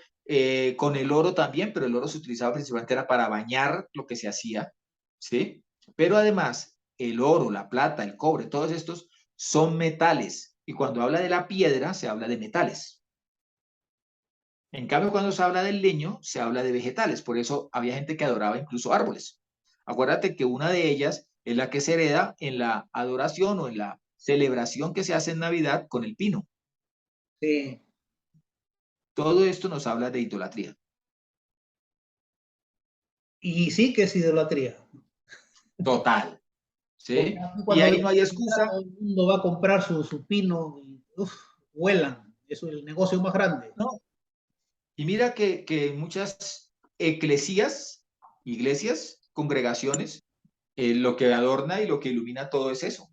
con el oro también, pero el oro se utilizaba principalmente era para bañar lo que se hacía, ¿sí? Pero además, el oro, la plata, el cobre, todos estos son metales. Y cuando habla de la piedra, se habla de metales. En cambio, cuando se habla del leño, se habla de vegetales. Por eso había gente que adoraba incluso árboles. Acuérdate que una de ellas es la que se hereda en la adoración o en la celebración que se hace en Navidad con el pino. Sí. Todo esto nos habla de idolatría. Y sí que es idolatría. Total. ¿Sí? Y Cuando ahí no hay excusa. todo el mundo va a comprar su pino y vuelan. Eso es el negocio más grande. No. Y mira que en muchas iglesias, congregaciones, lo que adorna y lo que ilumina todo es eso.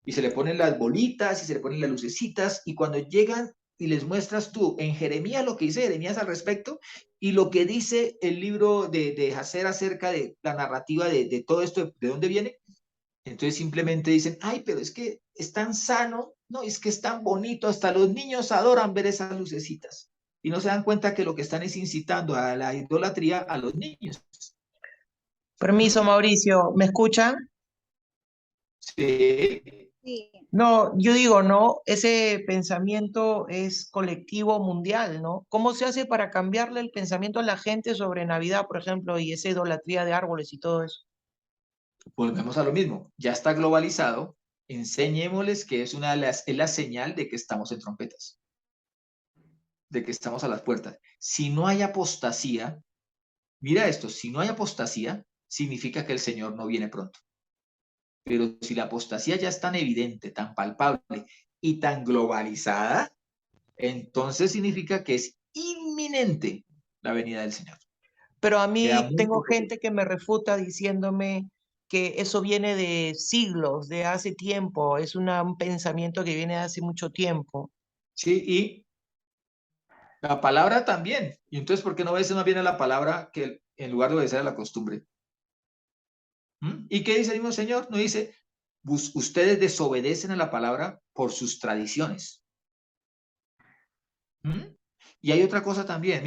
Y se le ponen las bolitas y se le ponen las lucecitas y cuando llegan y les muestras tú en Jeremías lo que dice Jeremías al respecto y lo que dice el libro de Hacer acerca de la narrativa de todo esto, de dónde viene, entonces simplemente dicen, ay, pero es que es tan sano, no, es que es tan bonito, hasta los niños adoran ver esas lucecitas. Y no se dan cuenta que lo que están es incitando a la idolatría a los niños. Permiso, Mauricio, ¿me escuchan? Sí. Sí. No, yo digo, no, ese pensamiento es colectivo mundial, ¿no? ¿Cómo se hace para cambiarle el pensamiento a la gente sobre Navidad, por ejemplo, y esa idolatría de árboles y todo eso? Volvemos a lo mismo, ya está globalizado, enseñémosles que es es la señal de que estamos en trompetas, de que estamos a las puertas. Si no hay apostasía, mira esto, si no hay apostasía, significa que el Señor no viene pronto. Pero si la apostasía ya es tan evidente, tan palpable y tan globalizada, entonces significa que es inminente la venida del Señor. Pero a Queda mí muy tengo poco gente tiempo. que me refuta diciéndome que eso viene de siglos, de hace tiempo, es un pensamiento que viene de hace mucho tiempo. Sí, y la palabra también. Y entonces, ¿por qué no obedeces más bien a la palabra que en lugar de obedecer a la costumbre? ¿Y qué dice el mismo Señor? No dice, ustedes desobedecen a la palabra por sus tradiciones. Y hay otra cosa también,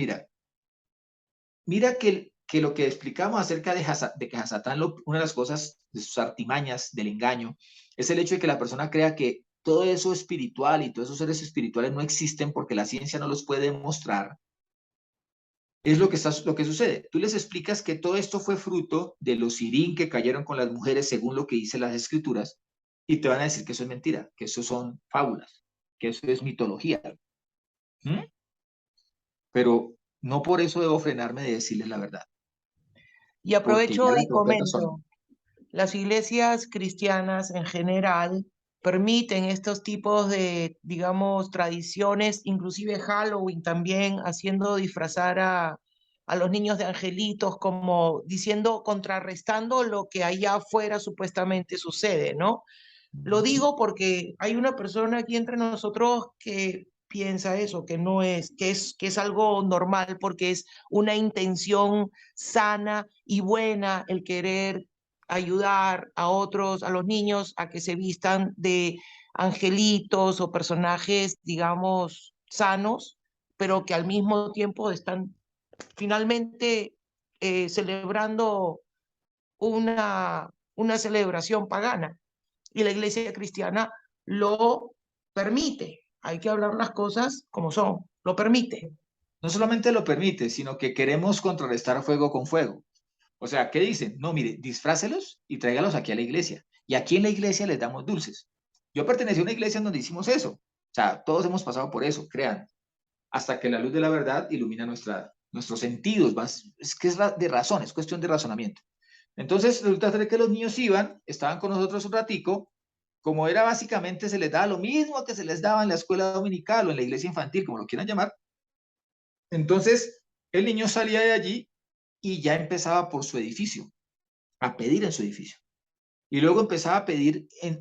mira que lo que explicamos acerca de que Hasatán, una de las cosas de sus artimañas del engaño, es el hecho de que la persona crea que todo eso espiritual y todos esos seres espirituales no existen porque la ciencia no los puede demostrar. Es lo que sucede. Tú les explicas que todo esto fue fruto de los sirín que cayeron con las mujeres según lo que dicen las escrituras y te van a decir que eso es mentira, que eso son fábulas, que eso es mitología. Pero no por eso debo frenarme de decirles la verdad, Y porque ya aprovecho la y trompeta comento, son. las iglesias cristianas en general permiten estos tipos de, digamos, tradiciones, inclusive Halloween también, haciendo disfrazar a los niños de angelitos, como diciendo, contrarrestando lo que allá afuera supuestamente sucede, ¿no? Lo digo porque hay una persona aquí entre nosotros que piensa eso, que no es, que es algo normal porque es una intención sana y buena el querer ayudar a otros, a los niños, a que se vistan de angelitos o personajes, digamos, sanos, pero que al mismo tiempo están finalmente celebrando una celebración pagana. Y la iglesia cristiana lo permite. Hay que hablar las cosas como son, lo permite. No solamente lo permite, sino que queremos contrarrestar fuego con fuego. O sea, ¿qué dicen? No, mire, disfrácelos y tráigalos aquí a la iglesia. Y aquí en la iglesia les damos dulces. Yo pertenecí a una iglesia en donde hicimos eso. O sea, todos hemos pasado por eso, crean. Hasta que la luz de la verdad ilumina nuestros sentidos. Es que es de razón, es cuestión de razonamiento. Entonces, resulta ser que los niños iban, estaban con nosotros un ratico, como era básicamente, se les daba lo mismo que se les daba en la escuela dominical o en la iglesia infantil, como lo quieran llamar. Entonces, el niño salía de allí y ya empezaba por su edificio, a pedir en su edificio. Y luego empezaba a pedir en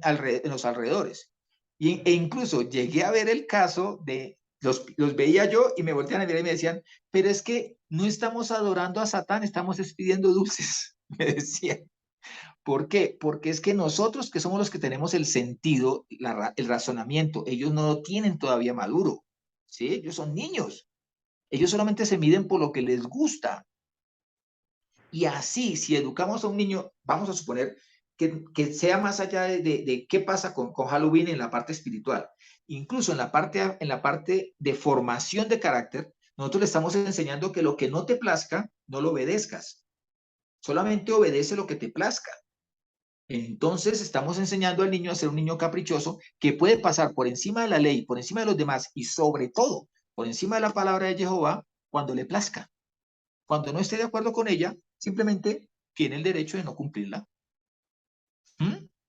los alrededores. E incluso llegué a ver el caso de, los veía yo y me volteaban a mirar y me decían, pero es que no estamos adorando a Satán, estamos pidiendo dulces, me decían. ¿Por qué? Porque es que nosotros que somos los que tenemos el sentido, el razonamiento, ellos no lo tienen todavía maduro, ¿sí? Ellos son niños. Ellos solamente se miden por lo que les gusta. Y así, si educamos a un niño, vamos a suponer que sea más allá de qué pasa con Halloween en la parte espiritual. Incluso en la parte de formación de carácter, nosotros le estamos enseñando que lo que no te plazca, no lo obedezcas. Solamente obedece lo que te plazca. Entonces estamos enseñando al niño a ser un niño caprichoso que puede pasar por encima de la ley, por encima de los demás y sobre todo por encima de la palabra de Jehová cuando le plazca. Cuando no esté de acuerdo con ella, simplemente tiene el derecho de no cumplirla.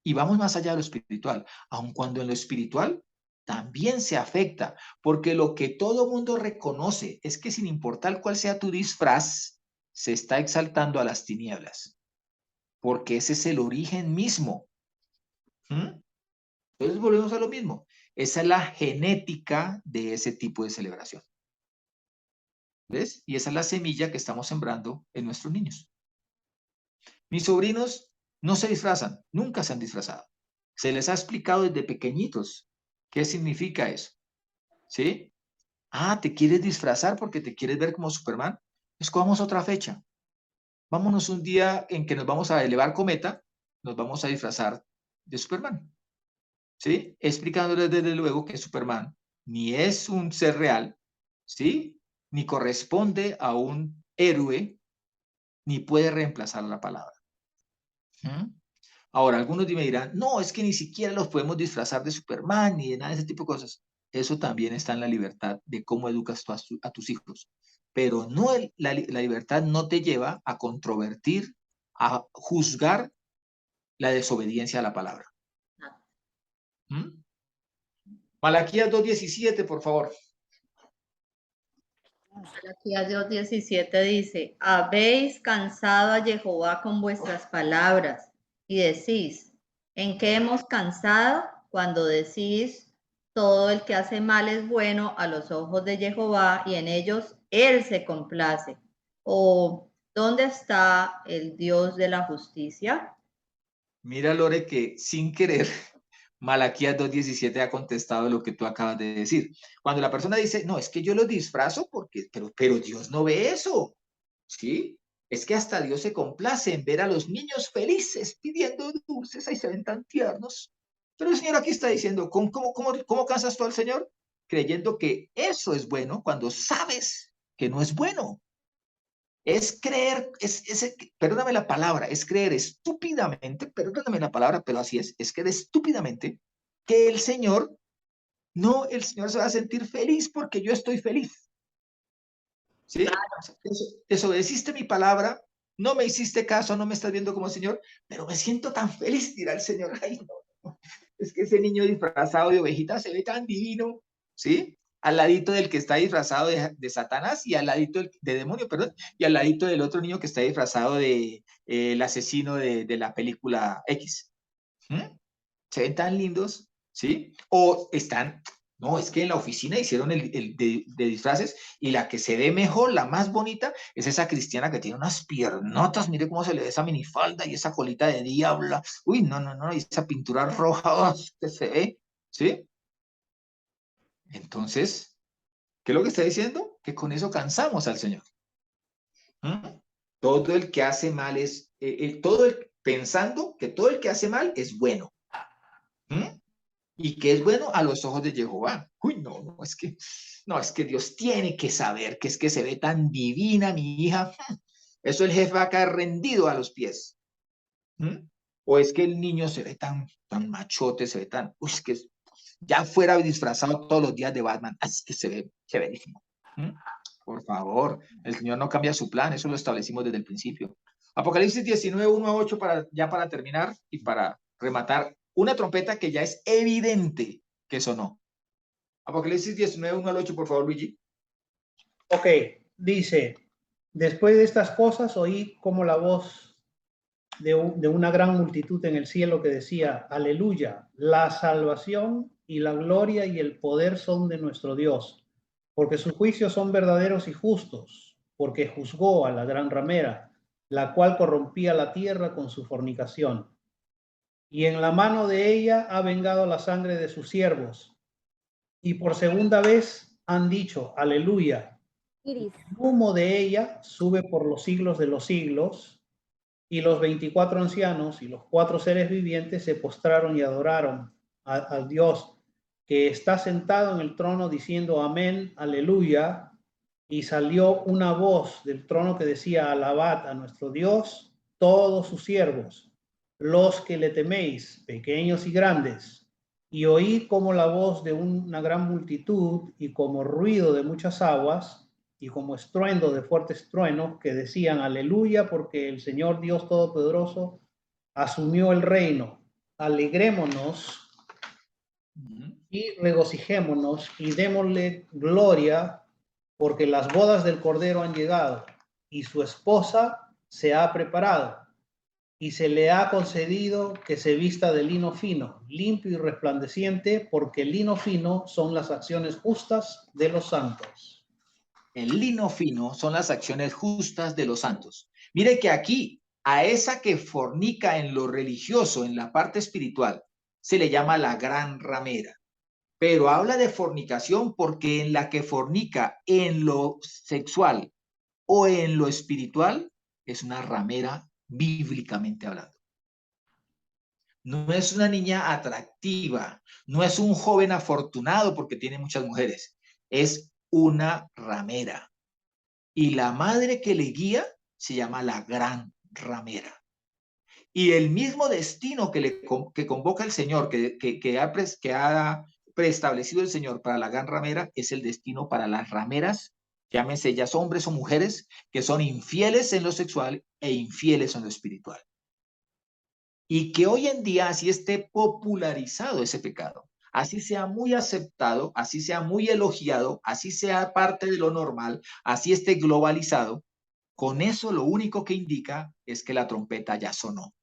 Y vamos más allá de lo espiritual, aun cuando en lo espiritual también se afecta, porque lo que todo mundo reconoce es que sin importar cuál sea tu disfraz, se está exaltando a las tinieblas, porque ese es el origen mismo. Entonces volvemos a lo mismo. Esa es la genética de ese tipo de celebración. ¿Ves? Y esa es la semilla que estamos sembrando en nuestros niños. Mis sobrinos no se disfrazan, nunca se han disfrazado. Se les ha explicado desde pequeñitos qué significa eso. ¿Sí? Ah, ¿te quieres disfrazar porque te quieres ver como Superman? Escogamos otra fecha. Vámonos un día en que nos vamos a elevar cometa, nos vamos a disfrazar de Superman. ¿Sí? Explicándoles desde luego que Superman ni es un ser real, ¿sí? Ni corresponde a un héroe, ni puede reemplazar la palabra. Ahora, algunos me dirán, no, es que ni siquiera los podemos disfrazar de Superman ni de nada de ese tipo de cosas. Eso también está en la libertad de cómo educas tú a tus hijos. Pero no la libertad no te lleva a controvertir, a juzgar la desobediencia a la palabra. Malaquías 2:17, por favor. Malaquías 2:17 dice, habéis cansado a Jehová con vuestras palabras y decís, ¿en qué hemos cansado? Cuando decís, todo el que hace mal es bueno a los ojos de Jehová y en ellos él se complace. ¿O dónde está el Dios de la justicia? Mira, Lore, que sin querer Malaquías 2:17 ha contestado lo que tú acabas de decir. Cuando la persona dice, no, es que yo lo disfrazo porque, pero Dios no ve eso, ¿sí? Es que hasta Dios se complace en ver a los niños felices pidiendo dulces, ahí se ven tan tiernos. Pero el Señor aquí está diciendo, ¿cómo cansas tú al Señor? Creyendo que eso es bueno cuando sabes que no es bueno. Es creer, perdóname la palabra, es creer estúpidamente, perdóname la palabra, pero así es creer estúpidamente que el Señor se va a sentir feliz porque yo estoy feliz. ¿Sí? Desobedeciste mi palabra, no me hiciste caso, no me estás viendo como Señor, pero me siento tan feliz, dirá el Señor. Ay, no. Es que ese niño disfrazado de ovejita se ve tan divino, ¿sí? Al ladito del que está disfrazado de Satanás y al ladito de demonio, perdón, y al ladito del otro niño que está disfrazado de el asesino de la película X. Se ven tan lindos, ¿sí? O están, no, es que en la oficina hicieron de disfraces y la que se ve mejor, la más bonita, es esa cristiana que tiene unas piernotas, mire cómo se le ve esa minifalda y esa colita de diabla. Uy, no, y esa pintura roja que se ve, ¿sí? Entonces, ¿qué es lo que está diciendo? Que con eso cansamos al Señor. Todo el que hace mal es, pensando que todo el que hace mal es bueno. Y que es bueno a los ojos de Jehová. Uy, no, es que Dios tiene que saber que es que se ve tan divina mi hija. Eso el jefe va a caer rendido a los pies. O es que el niño se ve tan machote, se ve tan, uy, es que ya fuera disfrazado todos los días de Batman, es que se ve chéverísimo. Por favor, el Señor no cambia su plan, eso lo establecimos desde el principio. Apocalipsis 19, 1-8, para terminar y para rematar, una trompeta que ya es evidente que sonó. Apocalipsis 19, 1-8, por favor, Luigi. Ok, dice, Después de estas cosas oí como la voz de una gran multitud en el cielo que decía, aleluya, la salvación y la gloria y el poder son de nuestro Dios, porque sus juicios son verdaderos y justos, porque juzgó a la gran ramera, la cual corrompía la tierra con su fornicación. Y en la mano de ella ha vengado la sangre de sus siervos. Y por segunda vez han dicho, aleluya. Iris. El humo de ella sube por los siglos de los siglos. Y los 24 ancianos y los 4 seres vivientes se postraron y adoraron al Dios que está sentado en el trono diciendo amén, aleluya. Y salió una voz del trono que decía, alabad a nuestro Dios, todos sus siervos, los que le teméis, pequeños y grandes. Y oí como la voz de una gran multitud y como ruido de muchas aguas y como estruendo de fuertes truenos que decían aleluya porque el Señor Dios Todopoderoso asumió el reino. Alegrémonos y regocijémonos y démosle gloria porque las bodas del Cordero han llegado y su esposa se ha preparado y se le ha concedido que se vista de lino fino, limpio y resplandeciente, porque el lino fino son las acciones justas de los santos. El lino fino son las acciones justas de los santos. Mire que aquí, a esa que fornica en lo religioso, en la parte espiritual, se le llama la gran ramera. Pero habla de fornicación porque en la que fornica en lo sexual o en lo espiritual es una ramera bíblicamente hablando. No es una niña atractiva, no es un joven afortunado porque tiene muchas mujeres, es una ramera. Y la madre que le guía se llama la gran ramera. Y el mismo destino que convoca el Señor, que ha preestablecido el Señor para la gran ramera, es el destino para las rameras, llámense ellas hombres o mujeres, que son infieles en lo sexual e infieles en lo espiritual. Y que hoy en día así esté popularizado ese pecado, así sea muy aceptado, así sea muy elogiado, así sea parte de lo normal, así esté globalizado, con eso lo único que indica es que la trompeta ya sonó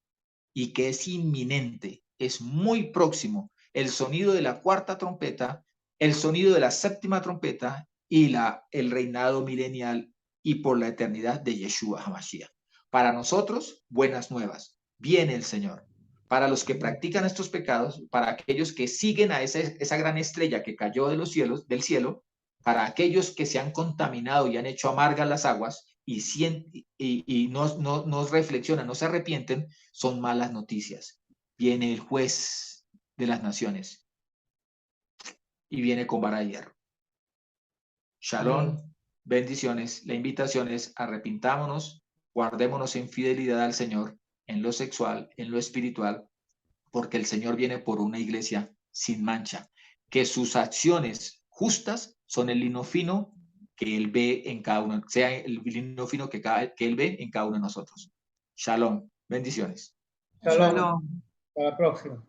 y que es inminente, es muy próximo el sonido de la cuarta trompeta, el sonido de la séptima trompeta y el reinado milenial y por la eternidad de Yeshua HaMashiach. Para nosotros, buenas nuevas. Viene el Señor. Para los que practican estos pecados, para aquellos que siguen a esa gran estrella que cayó de los cielos, del cielo, para aquellos que se han contaminado y han hecho amargas las aguas y no reflexionan, no se arrepienten, son malas noticias. Viene el juez de las naciones y viene con vara de hierro. Shalom, bendiciones. La invitación es arrepintámonos, guardémonos en fidelidad al Señor, en lo sexual, en lo espiritual, porque el Señor viene por una iglesia sin mancha, que sus acciones justas son el lino fino que Él ve en cada uno, sea el lino fino que Él ve en cada uno de nosotros. Shalom, bendiciones. Shalom. Shalom. Hasta la próxima.